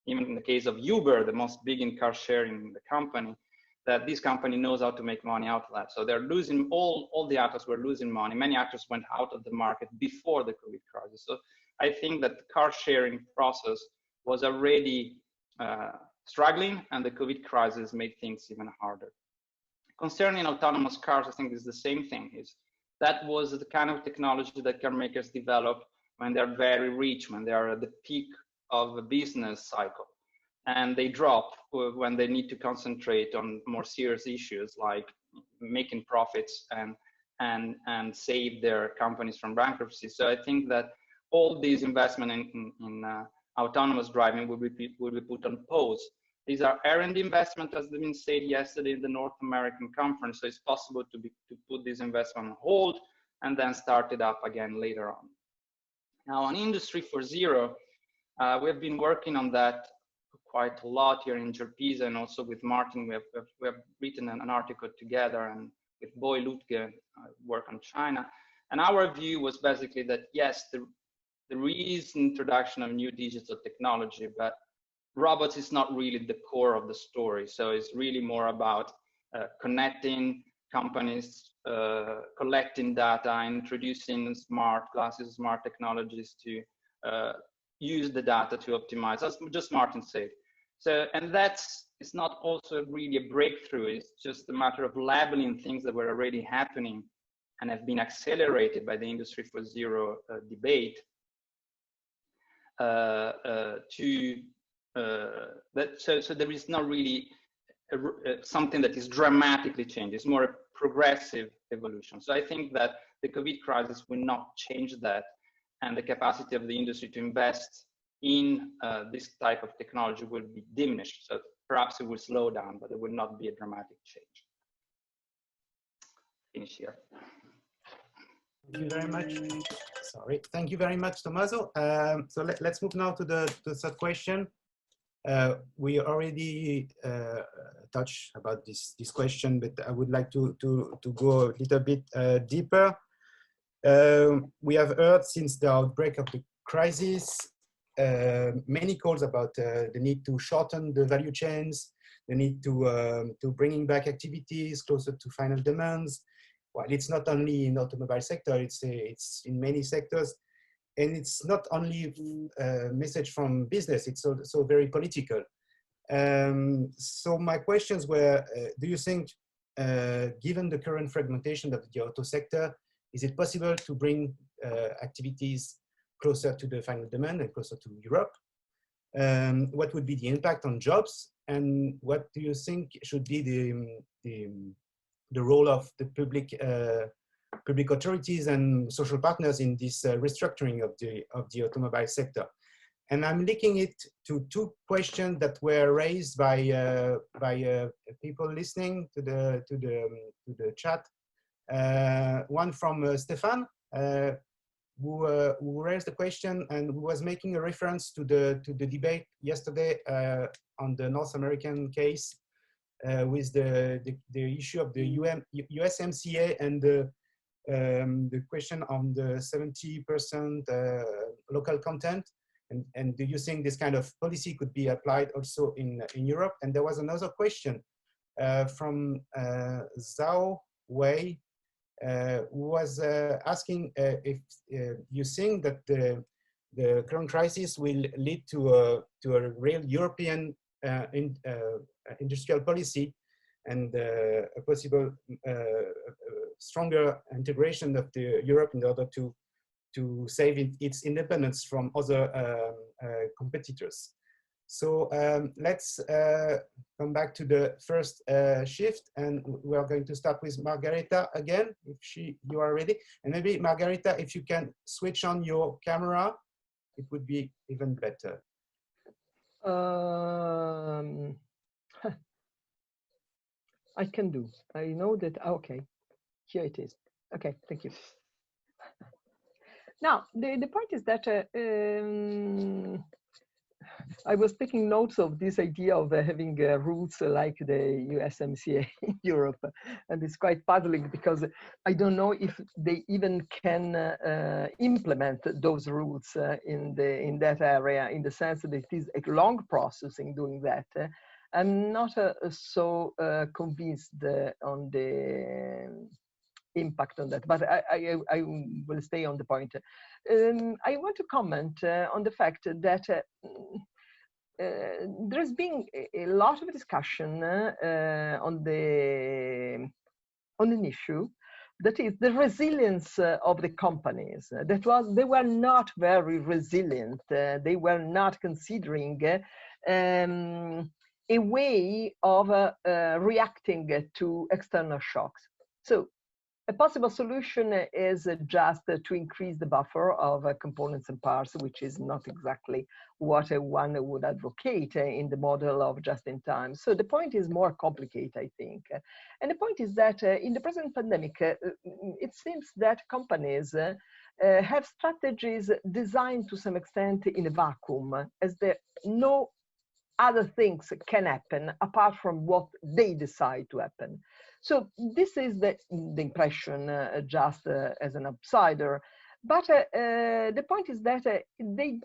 in the case of Uber, the most big in car sharing the company, that this company knows how to make money out of that. So they're losing, all the actors were losing money. Many actors went out of the market before the COVID crisis. So I think that the car sharing process was already struggling, and the COVID crisis made things even harder. Concerning autonomous cars, I think it's the same thing. That was the kind of technology that car makers develop when they're very rich, when they are at the peak of a business cycle. And they drop when they need to concentrate on more serious issues like making profits and save their companies from bankruptcy. So I think that all these investment in autonomous driving will be put on pause. These are R&D investment, as has been said yesterday in the North American conference. So it's possible to put this investment on hold and then start it up again later on. Now on Industry 4.0, we have been working on that quite a lot here in Gerpisa, and also with Martin, we have written an article together, and with Boy Lutke, work on China. And our view was basically that yes, there is introduction of new digital technology, but robots is not really the core of the story. So it's really more about connecting companies, collecting data, introducing smart glasses, smart technologies to use the data to optimize, as just Martin said. So, and it's not also really a breakthrough, it's just a matter of labeling things that were already happening and have been accelerated by the Industry 4.0 debate so there is not really something that is dramatically changed. It's more a progressive evolution. So I think that the COVID crisis will not change that, and the capacity of the industry to invest in this type of technology will be diminished. So perhaps it will slow down, but it will not be a dramatic change. Finish here. Thank you very much. Sorry. Thank you very much, Tommaso. So let's move now to the third question. We already touched about this question, but I would like to go a little bit deeper. We have heard since the outbreak of the crisis many calls about the need to shorten the value chains, the need to bringing back activities closer to final demands. Well, it's not only in the automobile sector, it's in many sectors. And it's not only a message from business, it's also very political. So my questions were, do you think, given the current fragmentation of the auto sector, is it possible to bring activities closer to the final demand and closer to Europe? What would be the impact on jobs? And what do you think should be the role of the public authorities and social partners in this restructuring of the automobile sector? And I'm linking it to two questions that were raised by people listening to the chat. One from Stefan, who raised the question and who was making a reference to the debate yesterday on the North American case with the issue of the USMCA and the question on the 70% local content, and do you think this kind of policy could be applied also in Europe? And there was another question from Zhao Wei, who was asking if you think that the current crisis will lead to a real European industrial policy and a possible stronger integration of the Europe in order to save its independence from other competitors. So let's come back to the first shift, and we are going to start with Margherita again, if you are ready. And maybe Margherita, if you can switch on your camera, it would be even better. I can do. I know that. Okay, here it is. Okay, thank you. Now, the point is that I was taking notes of this idea of having roots like the USMCA in Europe, and it's quite puzzling because I don't know if they even can implement those roots in that area, in the sense that it is a long process in doing that. I'm not so convinced on the impact on that, but I will stay on the point. I want to comment on the fact that there's been a lot of discussion on an issue that is the resilience of the companies. They were not very resilient. They were not considering a way of reacting to external shocks. So a possible solution is just to increase the buffer of components and parts, which is not exactly what one would advocate in the model of just-in-time. So the point is more complicated, I think. And the point is that in the present pandemic, it seems that companies have strategies designed to some extent in a vacuum, as there no other things can happen apart from what they decide to happen. So this is the impression just as an outsider. But the point is that they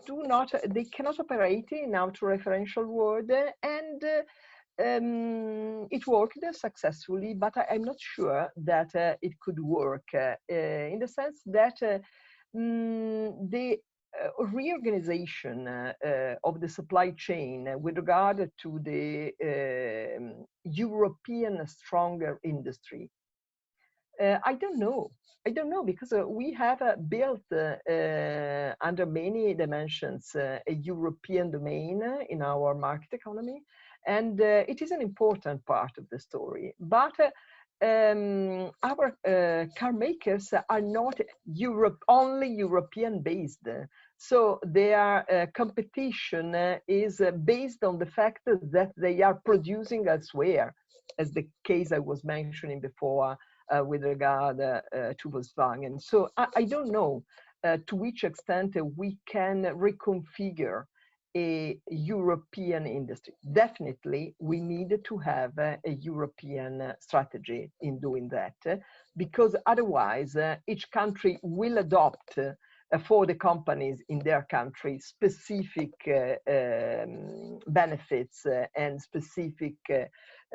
cannot operate in auto-referential world, and it worked successfully, but I'm not sure that it could work in the sense that the reorganization of the supply chain with regard to the European stronger industry. I don't know because we have built under many dimensions a European domain in our market economy, and it is an important part of the story. But our car makers are not only European based. So their competition is based on the fact that they are producing elsewhere, as the case I was mentioning before with regard to Volkswagen. So I don't know to which extent we can reconfigure a European industry. Definitely, we need to have a European strategy in doing that, because otherwise each country will adopt for the companies in their country specific benefits and specific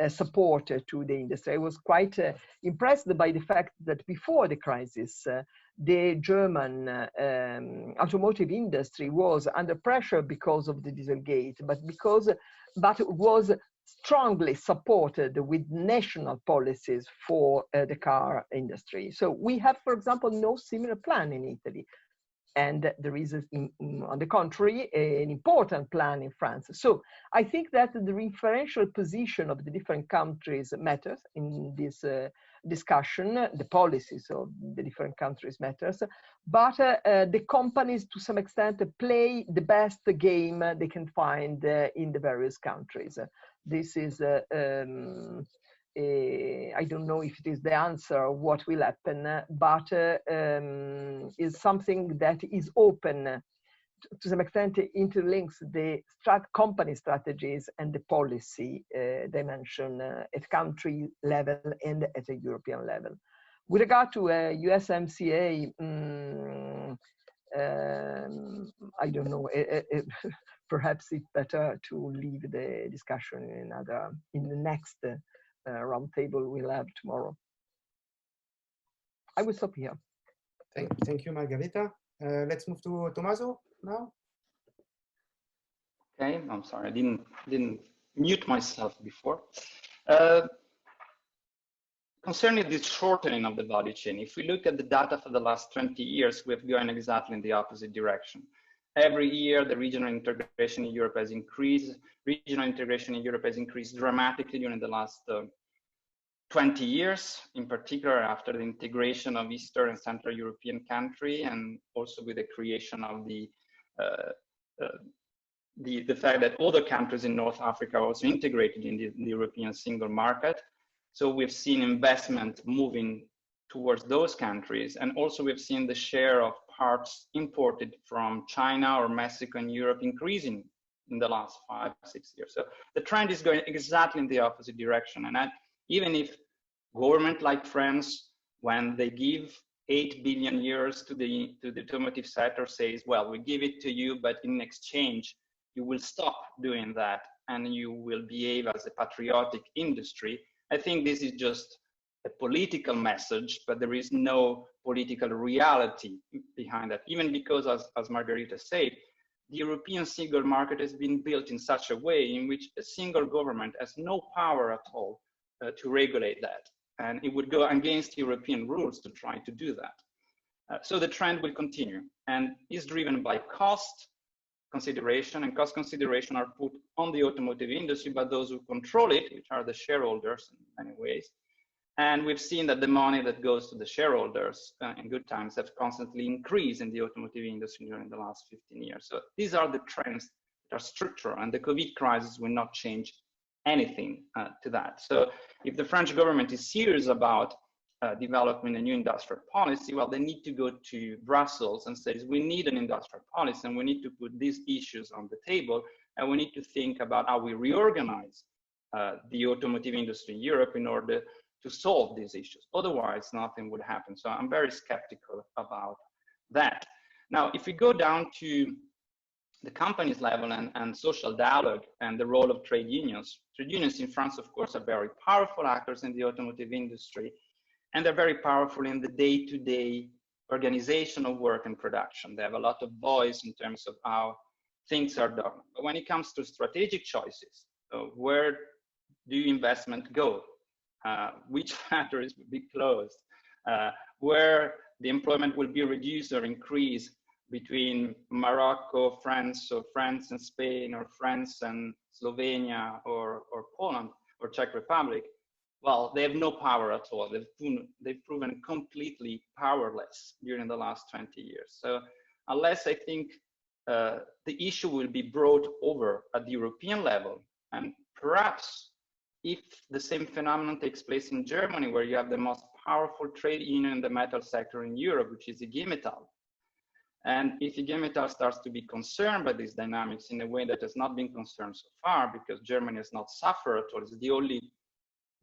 support to the industry. I was quite impressed by the fact that before the crisis, the German automotive industry was under pressure because of the Dieselgate, but was strongly supported with national policies for the car industry. So we have, for example, no similar plan in Italy. And there is, on the contrary, an important plan in France. So I think that the referential position of the different countries matters in this discussion. The policies of the different countries matters, but the companies, to some extent, play the best game they can find in the various countries. This is I don't know if it is the answer, what will happen, but is something that is open to some extent, interlinks the company strategies and the policy dimension at country level and at a European level. With regard to USMCA, I don't know. Perhaps it's better to leave the discussion in the next roundtable we'll have tomorrow. I will stop here. Thank you, Margherita. Let's move to Tommaso now. Okay, I'm sorry, I didn't mute myself before. Concerning the shortening of the value chain, if we look at the data for the last 20 years, we've gone exactly in the opposite direction. Every year, the regional integration in Europe has increased. Regional integration in Europe has increased dramatically during the last 20 years, in particular after the integration of Eastern and Central European country, and also with the creation of the fact that other countries in North Africa are also integrated in the European single market. So we've seen investment moving towards those countries. And also we've seen the share of parts imported from China or Mexico and Europe increasing in the last 5 or 6 years. So the trend is going exactly in the opposite direction. And even if government like France, when they give 8 billion euros to the automotive sector, says, well, we give it to you, but in exchange, you will stop doing that and you will behave as a patriotic industry. I think this is just a political message, but there is no political reality behind that. Even because, as Margherita said, the European single market has been built in such a way in which a single government has no power at all to regulate that. And it would go against European rules to try to do that. So the trend will continue and is driven by cost consideration, and cost consideration are put on the automotive industry by those who control it, which are the shareholders in many ways. And we've seen that the money that goes to the shareholders in good times have constantly increased in the automotive industry during the last 15 years. So these are the trends that are structural, and the COVID crisis will not change anything to that. So if the French government is serious about developing a new industrial policy, well, they need to go to Brussels and say, we need an industrial policy and we need to put these issues on the table, and we need to think about how we reorganize the automotive industry in Europe in order to solve these issues. Otherwise, nothing would happen. So I'm very skeptical about that. Now, if we go down to the companies level and social dialogue and the role of trade unions in France, of course, are very powerful actors in the automotive industry, and they're very powerful in the day-to-day organization of work and production. They have a lot of voice in terms of how things are done. But when it comes to strategic choices, where do investment go? Which factories will be closed? Where the employment will be reduced or increased between Morocco, France, or France and Spain, or France and Slovenia, or Poland, or Czech Republic? Well, they have no power at all. They've proven completely powerless during the last 20 years. So unless I think the issue will be brought over at the European level, and perhaps if the same phenomenon takes place in Germany, where you have the most powerful trade union in the metal sector in Europe, which is IG Metall. And if IG Metall starts to be concerned by these dynamics in a way that has not been concerned so far, because Germany has not suffered at all, it's the only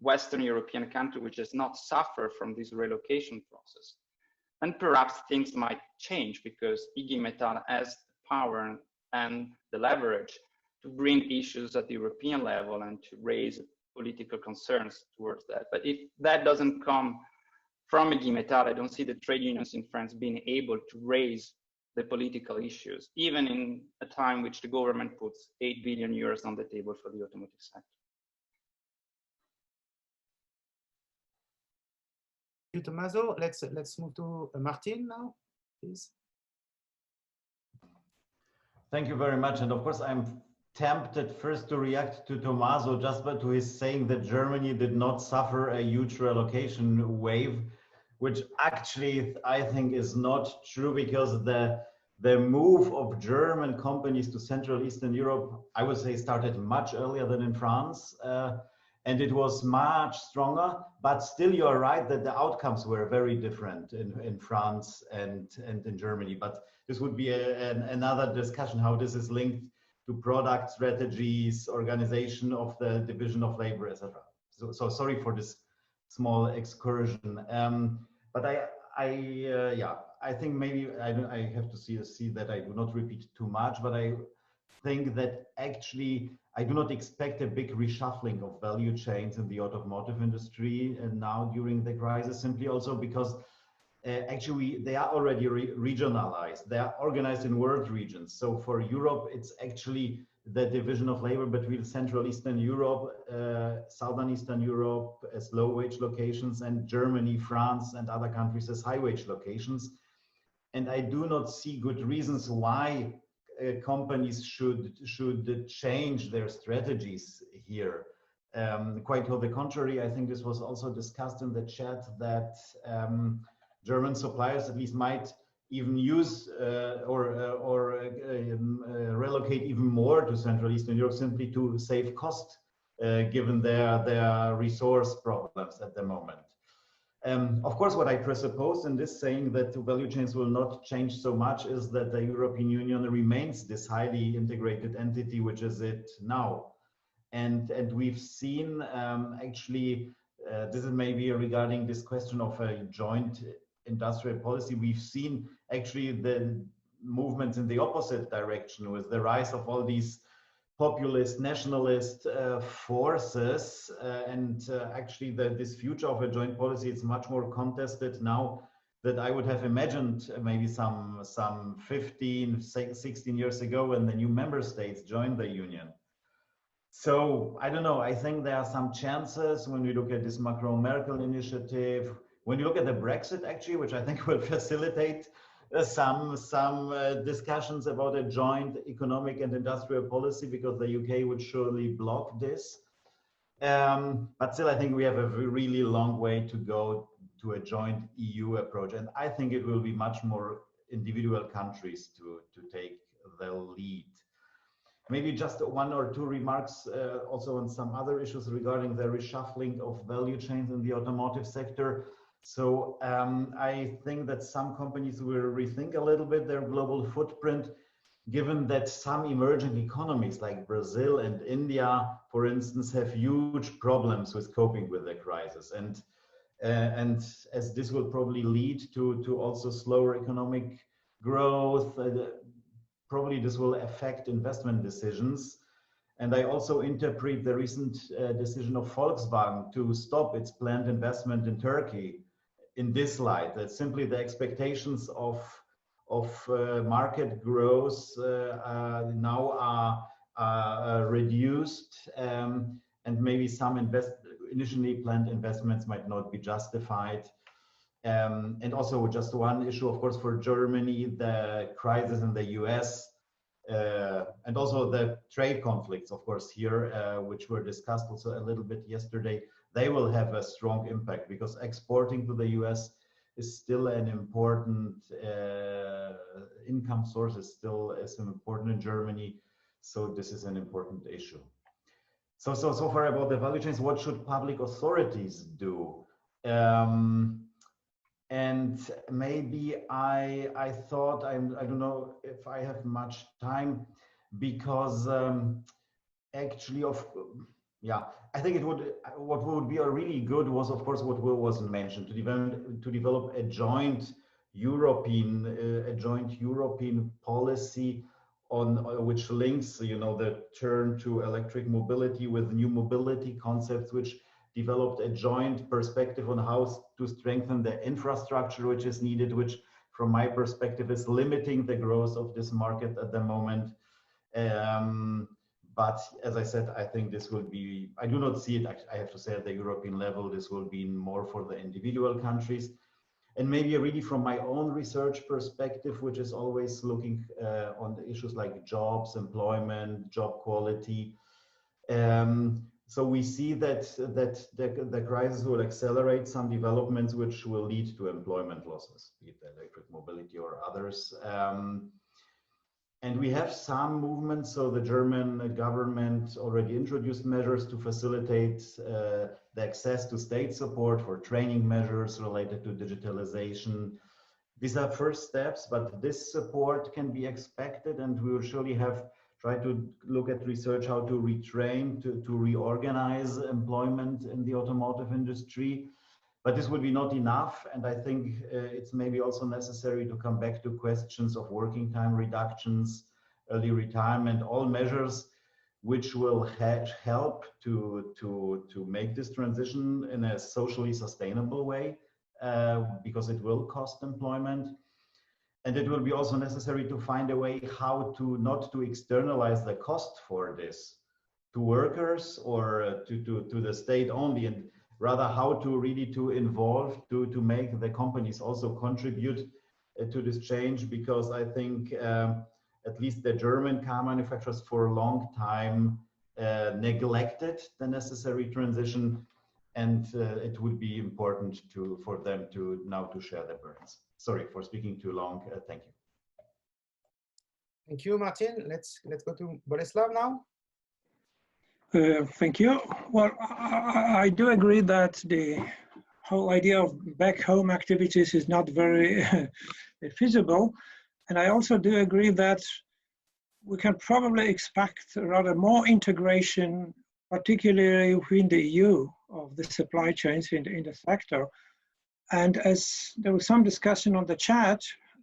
Western European country which has not suffered from this relocation process, then perhaps things might change, because IG Metall has the power and the leverage to bring issues at the European level and to raise political concerns towards that. But if that doesn't come from IG Metall, I don't see the trade unions in France being able to raise the political issues, even in a time which the government puts 8 billion euros on the table for the automotive sector. Thank you, Tommaso. Let's move to Martin now, please. Thank you very much. And of course, I'm tempted first to react to Tommaso just to his saying that Germany did not suffer a huge relocation wave, which actually I think is not true, because the move of German companies to Central Eastern Europe, I would say, started much earlier than in France. And it was much stronger, but still you're right that the outcomes were very different in France and in Germany. But this would be another discussion, how this is linked to product strategies, organization of the division of labor, etc. So sorry for this small excursion. But I think maybe I have to see that I do not repeat too much, but I think that actually I do not expect a big reshuffling of value chains in the automotive industry and now during the crisis, simply also because actually they are already regionalized. They are organized in world regions. So for Europe, it's actually the division of labor between Central Eastern Europe, Southern Eastern Europe as low wage locations, and Germany, France, and other countries as high wage locations. And I do not see good reasons why companies should change their strategies here. Quite to the contrary, I think this was also discussed in the chat that German suppliers at least might even use or relocate even more to Central Eastern Europe simply to save cost, given their resource problems at the moment. Of course, what I presuppose in this saying that the value chains will not change so much is that the European Union remains this highly integrated entity, which is it now. And we've seen actually, this is maybe regarding this question of a joint industrial policy, we've seen actually the movements in the opposite direction with the rise of all these populist, nationalist forces, and actually this future of a joint policy is much more contested now that I would have imagined maybe some 15, 16 years ago when the new member states joined the Union. So I don't know, I think there are some chances when we look at this Macron-Merkel initiative, when you look at the Brexit actually, which I think will facilitate some discussions about a joint economic and industrial policy, because the UK would surely block this. But still, I think we have a really long way to go to a joint EU approach. And I think it will be much more individual countries to take the lead. Maybe just one or two remarks also on some other issues regarding the reshuffling of value chains in the automotive sector. So I think that some companies will rethink a little bit their global footprint, given that some emerging economies like Brazil and India, for instance, have huge problems with coping with the crisis. And as this will probably lead to also slower economic growth, probably this will affect investment decisions. And I also interpret the recent decision of Volkswagen to stop its planned investment in Turkey in this light, that simply the expectations of market growth now are reduced, and maybe some initially planned investments might not be justified. And also just one issue, of course, for Germany, the crisis in the US, and also the trade conflicts, of course, here, which were discussed also a little bit yesterday, they will have a strong impact because exporting to the US is still an important income source, is still as important in Germany. So this is an important issue. So far about the value chains, what should public authorities do? And maybe I thought, I don't know if I have much time, because actually I think what would be a really good was, of course, what wasn't mentioned, to develop a joint European policy on which links, the turn to electric mobility with new mobility concepts, which developed a joint perspective on how to strengthen the infrastructure which is needed, which from my perspective is limiting the growth of this market at the moment. But as I said, I think this will be, I do not see it, I have to say, at the European level. This will be more for the individual countries. And maybe really from my own research perspective, which is always looking on the issues like jobs, employment, job quality. So we see that the crisis will accelerate some developments which will lead to employment losses, be it electric mobility or others. And we have some movements. So the German government already introduced measures to facilitate the access to state support for training measures related to digitalization. These are first steps, but this support can be expected, and we will surely have tried to look at research how to retrain, to reorganize employment in the automotive industry. But this would be not enough, and I think it's maybe also necessary to come back to questions of working time reductions, early retirement, all measures which will help to make this transition in a socially sustainable way, because it will cost employment. And it will be also necessary to find a way how to not to externalize the cost for this to workers or to the state only, and rather how to really to involve, to make the companies also contribute to this change, because I think at least the German car manufacturers for a long time neglected the necessary transition, and it would be important for them to now to share the burdens. Sorry for speaking too long. Thank you. Thank you, Martin. Let's go to Boleslaw now. Thank you. Well, I do agree that the whole idea of back home activities is not very feasible. And I also do agree that we can probably expect rather more integration, particularly within the EU, of the supply chains in the sector. And as there was some discussion on the chat,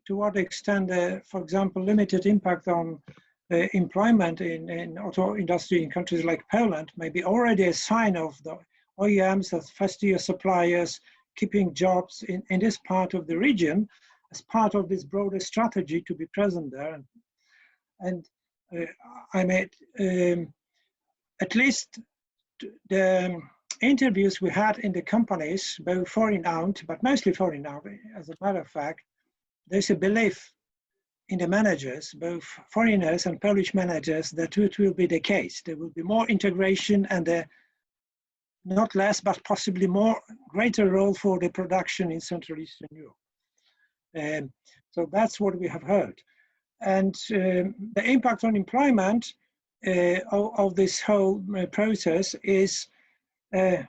to what extent, for example, limited impact on employment in auto industry in countries like Poland may be already a sign of the OEMs as first-tier suppliers keeping jobs in this part of the region as part of this broader strategy to be present there. And I made at least the interviews we had in the companies, both foreign-owned, but mostly foreign-owned, as a matter of fact, there's a belief in the managers, both foreigners and Polish managers, that it will be the case. There will be more integration and not less, but possibly more greater role for the production in Central Eastern Europe. So that's what we have heard. And the impact on employment of this whole process is that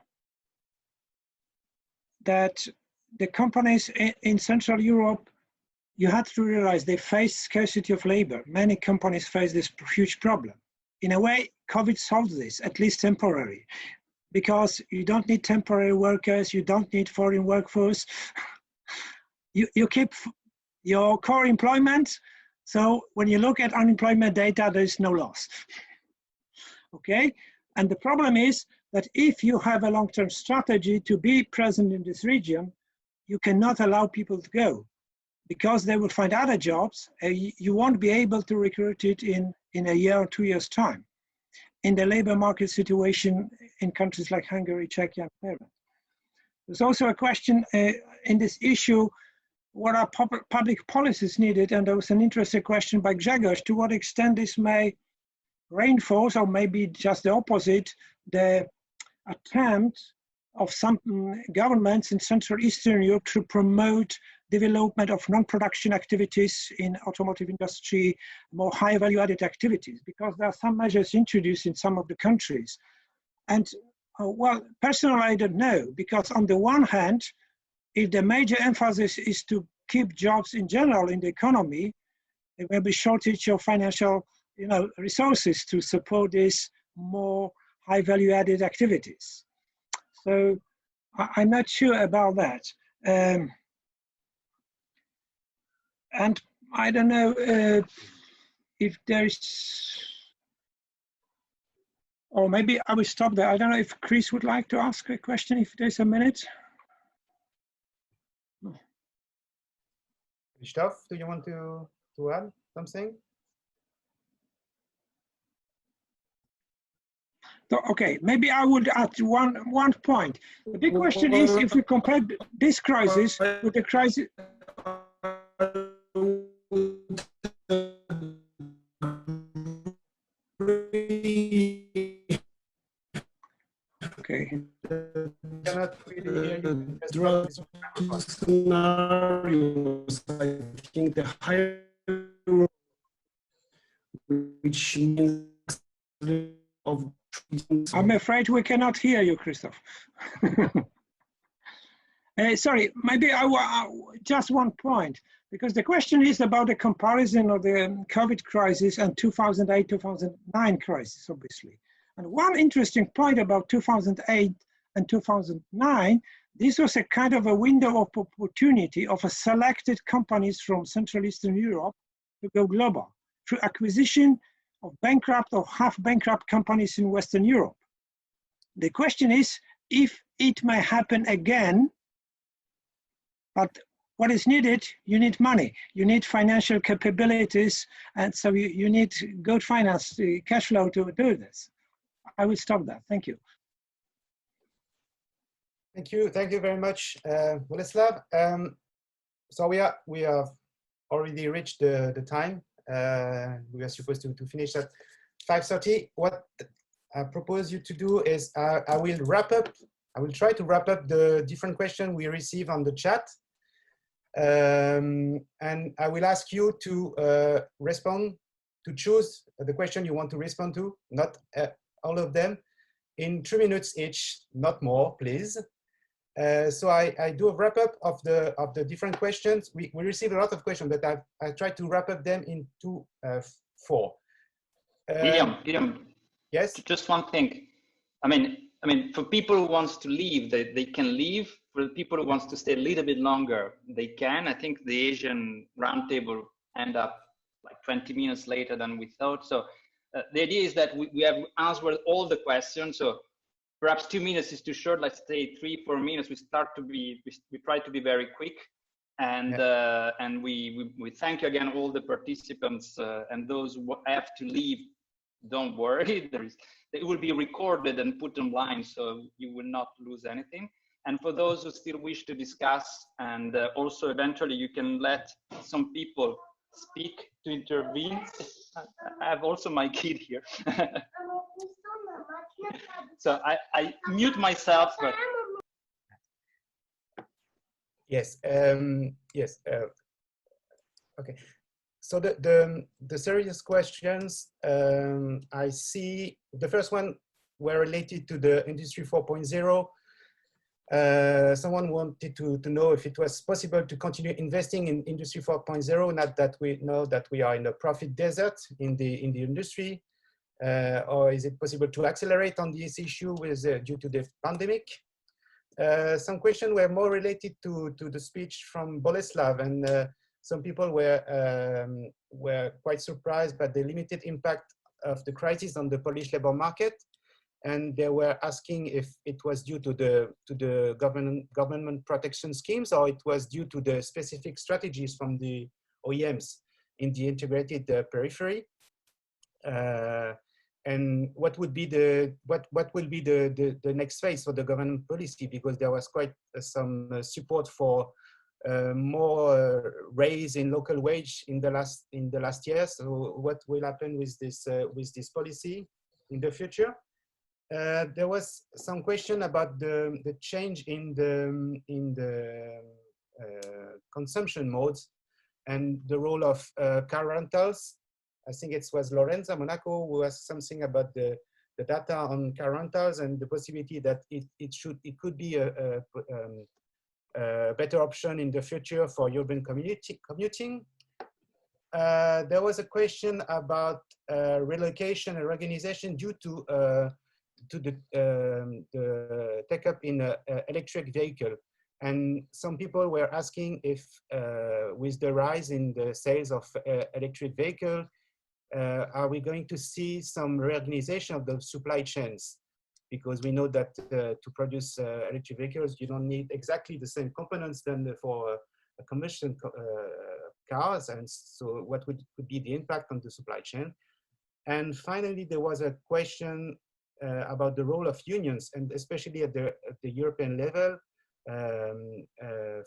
the companies in Central Europe, you had to realize they face scarcity of labor. Many companies face this huge problem. In a way, COVID solves this, at least temporarily, because you don't need temporary workers, you don't need foreign workforce. You keep your core employment, so when you look at unemployment data, there is no loss. Okay, and the problem is that if you have a long-term strategy to be present in this region, you cannot allow people to go, because they will find other jobs. You won't be able to recruit it in a year or 2 years' time in the labor market situation in countries like Hungary, Czechia, and Poland. There's also a question in this issue, what are public policies needed? And there was an interesting question by Grzegorz, to what extent this may reinforce, or maybe just the opposite, the attempt of some governments in Central Eastern Europe to promote development of non-production activities in automotive industry, more high value-added activities, because there are some measures introduced in some of the countries. And well, personally, I don't know, because on the one hand, if the major emphasis is to keep jobs in general in the economy, there will be shortage of financial resources to support these more high value-added activities. So I'm not sure about that. And I don't know if there's, or maybe I will stop there. I don't know if Chris would like to ask a question, if there's a minute. Christoph, do you want to add something? So, okay, maybe I would add one point. The big question is, if we compare this crisis with the crisis. Okay. Cannot really hear you. Scenarios, I think the higher, which means of. I'm afraid we cannot hear you, Christoph. Sorry, maybe just one point, because the question is about the comparison of the COVID crisis and 2008-2009 crisis, obviously. And one interesting point about 2008 and 2009, this was a kind of a window of opportunity of a selected companies from Central Eastern Europe to go global through acquisition of bankrupt or half-bankrupt companies in Western Europe. The question is if it may happen again, but what is needed? You need money, you need financial capabilities, and so you need good finance, cash flow to do this. I will stop that. Thank you. Thank you very much, Boleslaw. So we have already reached the time. We are supposed to finish at 5:30. What I propose you to do is I will try to wrap up the different questions we receive on the chat. And I will ask you to respond, to choose the question you want to respond to, not all of them, in 3 minutes each, not more, please. So I do a wrap up of the different questions. We received a lot of questions, but I tried to wrap up them into 4. Guillaume, yes. Just one thing. I mean, for people who wants to leave, they can leave. For people who wants to stay a little bit longer, they can. I think the Asian roundtable end up like 20 minutes later than we thought. So the idea is that we have answered all the questions. So perhaps 2 minutes is too short. Let's say 3-4 minutes. We try to be very quick. And yeah. And we thank you again, all the participants, and those who have to leave. Don't worry, it will be recorded and put online, so you will not lose anything. And for those who still wish to discuss, and also eventually you can let some people speak to intervene. I have also my kid here. So I mute myself, but. Yes, yes, okay. So the serious questions, I see the first one were related to the Industry 4.0. Someone wanted to know if it was possible to continue investing in Industry 4.0, not that we know that we are in a profit desert in the industry, or is it possible to accelerate on this issue with due to the pandemic? Some questions were more related to the speech from Boleslaw, and some people were quite surprised by the limited impact of the crisis on the Polish labor market, and they were asking if it was due to the government protection schemes, or it was due to the specific strategies from the OEMs in the integrated periphery. And what would be what will be the next phase for the government policy, because there was quite some support for more raise in local wage in the last year. So what will happen with this policy in the future? There was some question about the change in the consumption modes and the role of car rentals. I think it was Lorenza Monaco who asked something about the data on car rentals and the possibility that it could be a better option in the future for urban commuting. There was a question about relocation and reorganization due to the take-up in electric vehicle. And some people were asking if with the rise in the sales of electric vehicle, are we going to see some reorganization of the supply chains? Because we know that to produce electric vehicles, you don't need exactly the same components than for combustion cars. And so what could be the impact on the supply chain? And finally, there was a question about the role of unions, and especially at the European level,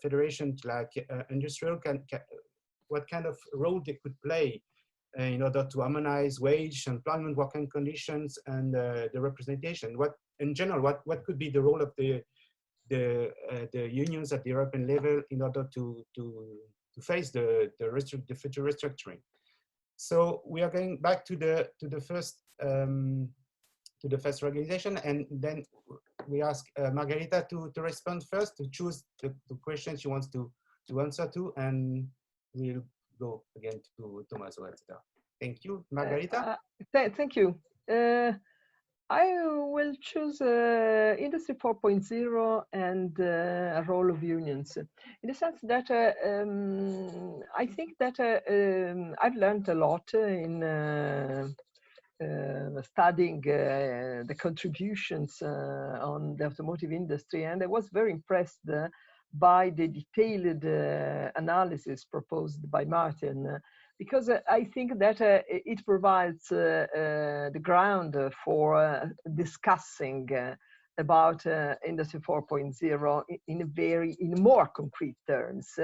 federations like industrial, what kind of role they could play in order to harmonize wage, employment, working conditions, and the representation. What, in general, what could be the role of the unions at the European level in order to face the future restructuring? So we are going back to the first organization, and then we ask Margherita to respond first, to choose the questions she wants to answer to, and we'll go again to Tommaso, etc. Thank you, Margherita. Thank you. I will choose Industry 4.0 and a role of unions, in the sense that I think that I've learned a lot in studying the contributions on the automotive industry, and I was very impressed by the detailed analysis proposed by Martin, because I think that it provides the ground for discussing about Industry 4.0 in more concrete terms.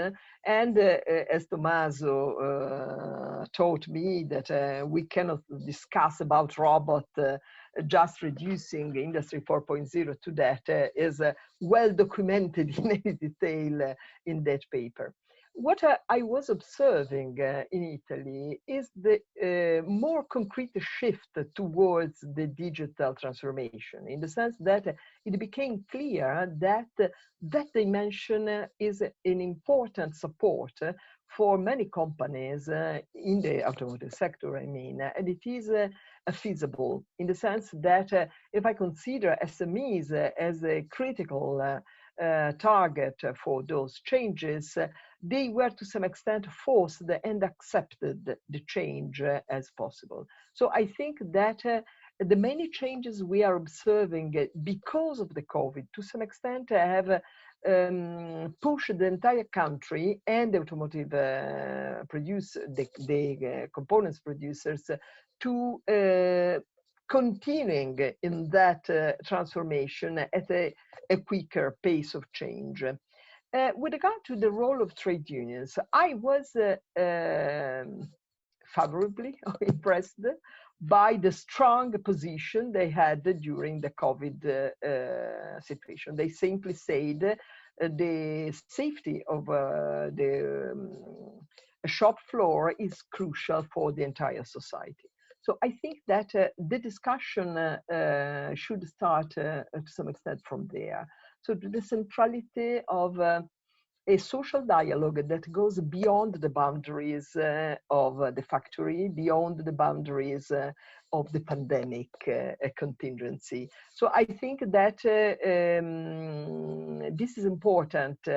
And as Tommaso taught me, that we cannot discuss about robot just reducing Industry 4.0 to that is well documented in any detail in that paper. what I was observing in Italy is the more concrete shift towards the digital transformation, in the sense that it became clear that that dimension is an important support for many companies in the automotive sector, I mean, and it is feasible in the sense that if I consider SMEs as a critical target for those changes, they were to some extent forced and accepted the change as possible. So I think that the many changes we are observing because of the COVID, to some extent, have pushed the entire country and the automotive the components producers to continuing in that transformation at a quicker pace of change. With regard to the role of trade unions, I was favorably impressed by the strong position they had during the COVID situation. They simply said the safety of the shop floor is crucial for the entire society. So I think that the discussion should start to some extent from there. So the centrality of a social dialogue that goes beyond the boundaries of the factory, beyond the boundaries of the pandemic contingency. So I think that this is important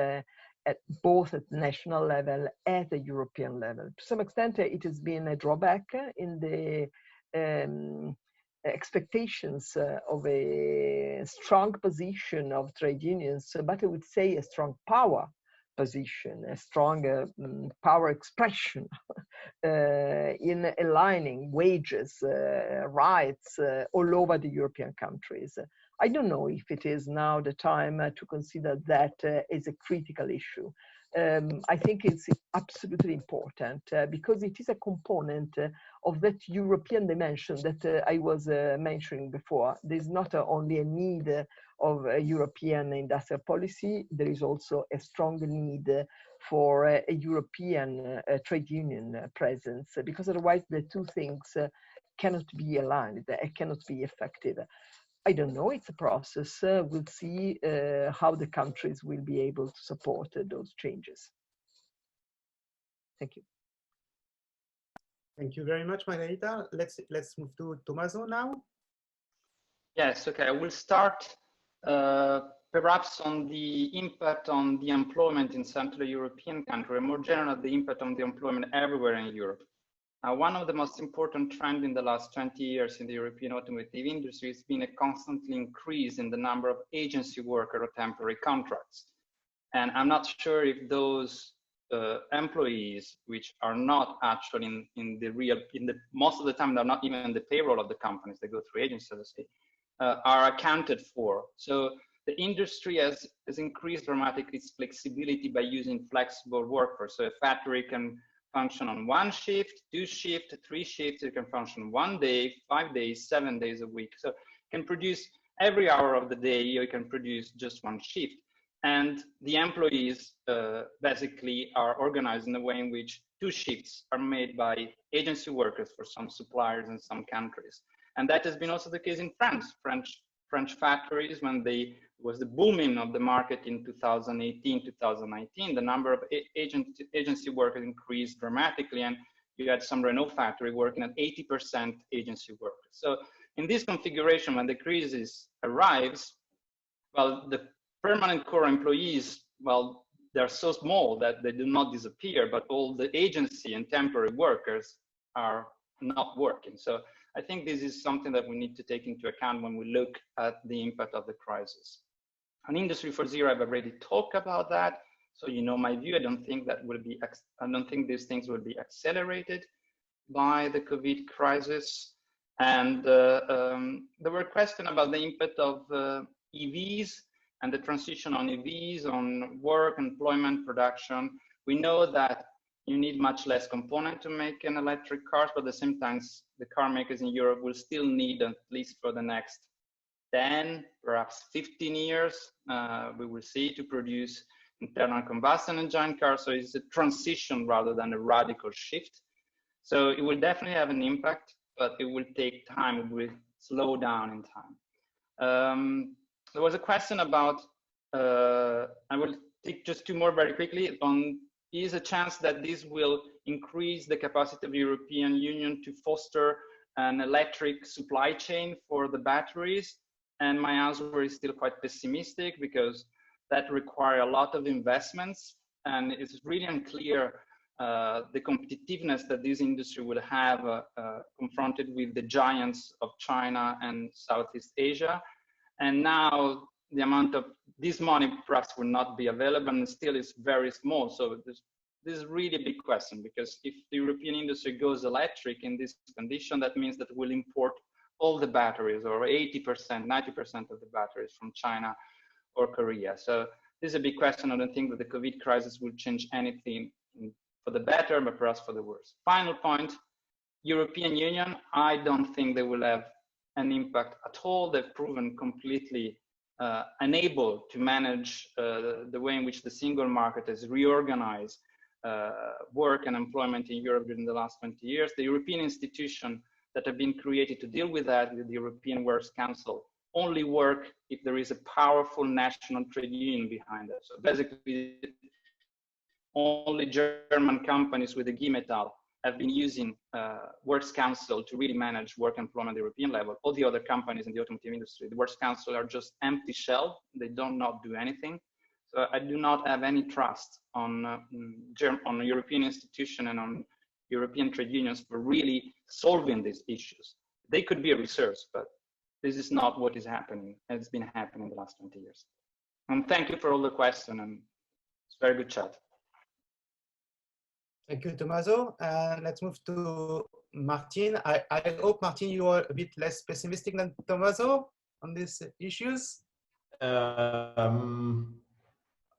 at both at national level and the European level. To some extent, it has been a drawback in the expectations of a strong position of trade unions, but I would say a strong power position, a strong power expression in aligning wages, rights all over the European countries. I don't know if it is now the time to consider that as a critical issue. I think it's absolutely important because it is a component of that European dimension that I was mentioning before. There's not only a need of a European industrial policy, there is also a strong need for a European trade union presence, because otherwise the two things cannot be aligned, it cannot be effective. I don't know, it's a process. We'll see how the countries will be able to support those changes. Thank you. Thank you very much, Margherita. Let's move to Tommaso now. Yes, okay, I will start perhaps on the impact on the employment in Central European countries, and more generally, the impact on the employment everywhere in Europe. One of the most important trends in the last 20 years in the European automotive industry has been a constantly increase in the number of agency worker or temporary contracts. And I'm not sure if those employees, which are not actually most of the time, they're not even in the payroll of the companies, they go through agencies, let's say, are accounted for. So the industry has increased dramatically its flexibility by using flexible workforce. So a factory can function on 1 shift, 2 shifts, 3 shifts. It can function 1 day, 5 days, 7 days a week. So it can produce every hour of the day, you can produce just 1 shift. And the employees basically are organized in a way in which 2 shifts are made by agency workers for some suppliers in some countries. And that has been also the case in France. French factories, when was the booming of the market in 2018, 2019, the number of agency workers increased dramatically, and you had some Renault factory working at 80% agency workers. So in this configuration, when the crisis arrives, well, the permanent core employees, well, they're so small that they do not disappear, but all the agency and temporary workers are not working. So I think this is something that we need to take into account when we look at the impact of the crisis. On Industry 4.0, I've already talked about that. So you know my view. I don't think these things will be accelerated by the COVID crisis. And there were questions about the impact of EVs and the transition on EVs, on work, employment, production. We know that you need much less component to make an electric car, but at the same time, the car makers in Europe will still need, at least for the next 10, perhaps 15 years, we will see, to produce internal combustion engine cars. So it's a transition rather than a radical shift. So it will definitely have an impact, but it will take time. It will slow down in time. There was a question about, I will take just two more very quickly, on is a chance that this will increase the capacity of the European Union to foster an electric supply chain for the batteries? And my answer is still quite pessimistic, because that requires a lot of investments, and it's really unclear the competitiveness that this industry will have confronted with the giants of China and Southeast Asia. And now the amount of this money perhaps will not be available, and still is very small. So this is really a big question, because if the European industry goes electric in this condition, that means that we'll import all the batteries, or 80%, 90% of the batteries from China or Korea. So this is a big question. I don't think that the COVID crisis will change anything for the better, but perhaps for the worse. Final point, European Union, I don't think they will have an impact at all. They've proven completely unable to manage the way in which the single market has reorganized work and employment in Europe during the last 20 years. The European institutions that have been created to deal with that, with the European Works Council, only work if there is a powerful national trade union behind it. So basically, only German companies with the GI Metall have been using Works Council to really manage work employment at the European level. All the other companies in the automotive industry, the Works Council are just empty shell. They don't not do anything. So I do not have any trust on European institution and on European trade unions for really solving these issues. They could be a resource, but this is not what is happening. It's been happening in the last 20 years. And thank you for all the questions, and it's a very good chat. Thank you, Tommaso. Let's move to Martin. I hope, Martin, you are a bit less pessimistic than Tommaso on these issues.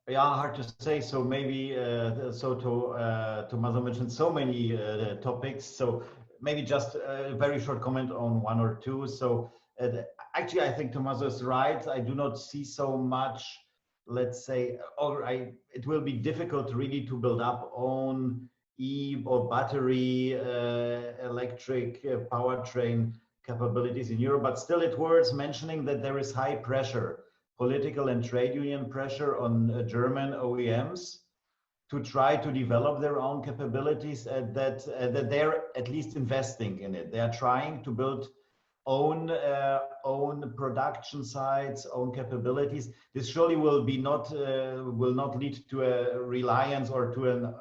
Yeah, hard to say. So maybe, Tommaso mentioned so many topics. So maybe just a very short comment on one or two. So actually, I think Tommaso is right. I do not see so much, let's say, it will be difficult really to build up own or battery electric powertrain capabilities in Europe, but still it's worth mentioning that there is high pressure, political and trade union pressure on German OEMs to try to develop their own capabilities, that they're at least investing in it. They are trying to build own production sites, own capabilities. This surely will not lead to a reliance or to an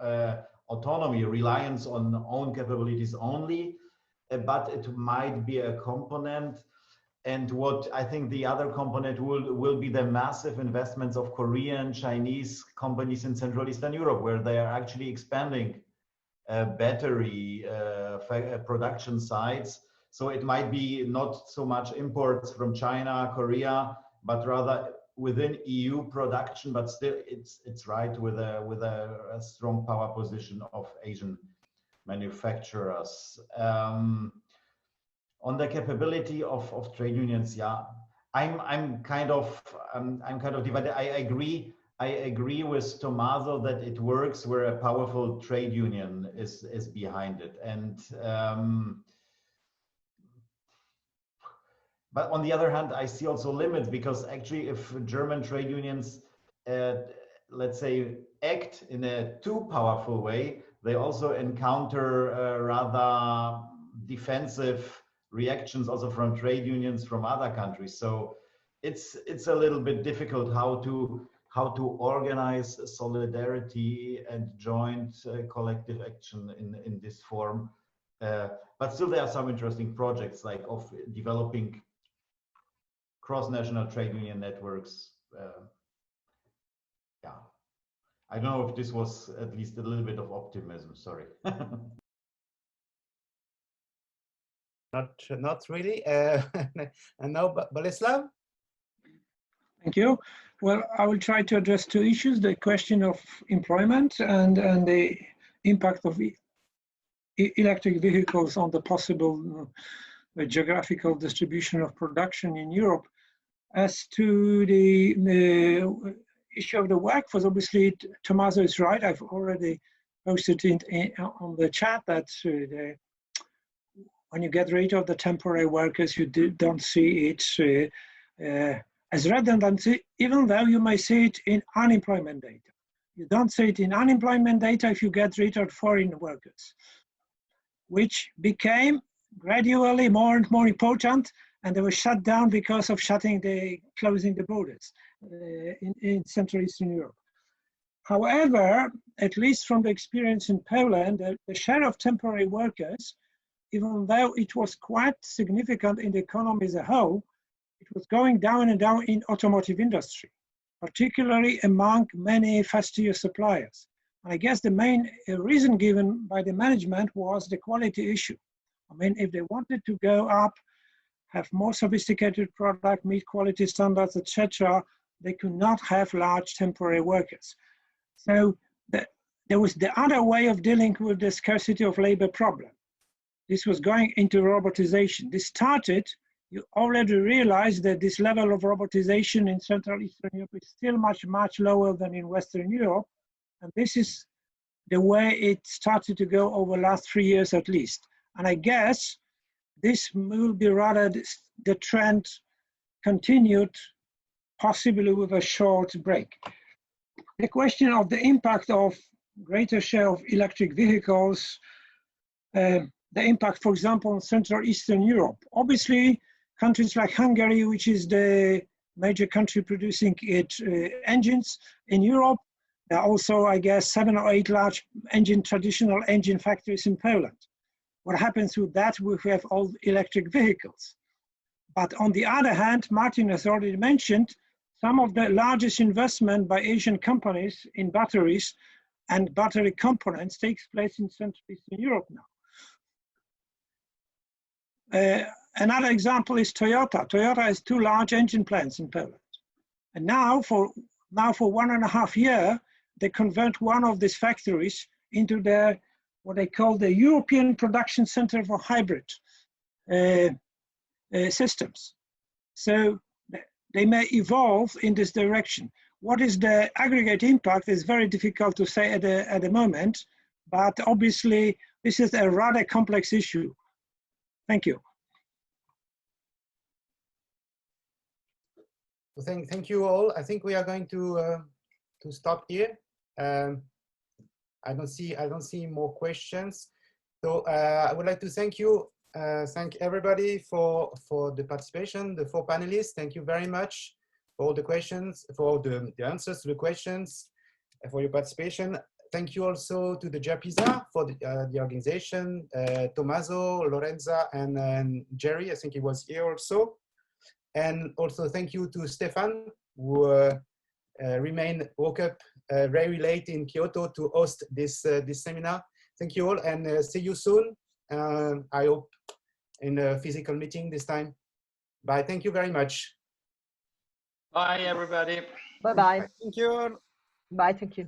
autonomy, reliance on own capabilities only, but it might be a component. And what I think the other component will be the massive investments of Korean, Chinese companies in Central Eastern Europe, where they are actually expanding battery production sites. So it might be not so much imports from China, Korea, but rather within EU production, but still it's right with a strong power position of Asian manufacturers. On the capability of trade unions, yeah, I'm kind of divided. I agree with Tommaso that it works where a powerful trade union is behind it, and but on the other hand, I see also limits, because actually if German trade unions, let's say, act in a too powerful way, they also encounter rather defensive reactions also from trade unions from other countries. So it's a little bit difficult how to organize solidarity and joint collective action in this form. But still there are some interesting projects like of developing cross-national trade union networks. Yeah, I don't know if this was at least a little bit of optimism, sorry. Not really. And now, Boleslaw? Thank you. Well, I will try to address two issues: the question of employment and the impact of electric vehicles on the possible geographical distribution of production in Europe. As to the issue of the workforce, obviously, Tommaso is right. I've already posted on the chat that when you get rid of the temporary workers, you don't see it as redundancy, even though you may see it in unemployment data. You don't see it in unemployment data if you get rid of foreign workers, which became gradually more and more important, and they were shut down because of closing the borders in Central Eastern Europe. However, at least from the experience in Poland, the share of temporary workers, even though it was quite significant in the economy as a whole, it was going down and down in automotive industry, particularly among many first-tier suppliers. I guess the main reason given by the management was the quality issue. I mean, if they wanted to go up, have more sophisticated product, meet quality standards, etc., they could not have large temporary workers. So there was the other way of dealing with the scarcity of labor problem. This was going into robotization. This started, you already realize that this level of robotization in Central Eastern Europe is still much, much lower than in Western Europe. And this is the way it started to go over the last 3 years at least. And I guess this will be rather the trend continued, possibly with a short break. The question of the impact of greater share of electric vehicles, the impact, for example, on Central Eastern Europe. Obviously, countries like Hungary, which is the major country producing engines in Europe, there are also, I guess, 7 or 8 large traditional engine factories in Poland. What happens with that? We have all electric vehicles. But on the other hand, Martin has already mentioned, some of the largest investment by Asian companies in batteries and battery components takes place in Central Eastern Europe now. Another example is Toyota. Toyota has 2 large engine plants in Poland. And now for 1.5 years, they convert one of these factories into what they call the European Production Center for Hybrid systems. So they may evolve in this direction. What is the aggregate impact is very difficult to say at the moment, but obviously this is a rather complex issue. Thank you. Thank you all. I think we are going to stop here. I don't see more questions. So I would like to thank everybody for the participation, the 4 panelists. Thank you very much for all the questions, for the answers to the questions, for your participation. Thank you also to the Gerpisa for the organization, Tommaso, Lorenza, and Jerry. I think he was here also. And also thank you to Stefan, who woke up very late in Kyoto to host this seminar. Thank you all, and see you soon. I hope in a physical meeting this time. Bye. Thank you very much. Bye, everybody. Bye-bye. Thank you. Bye, thank you.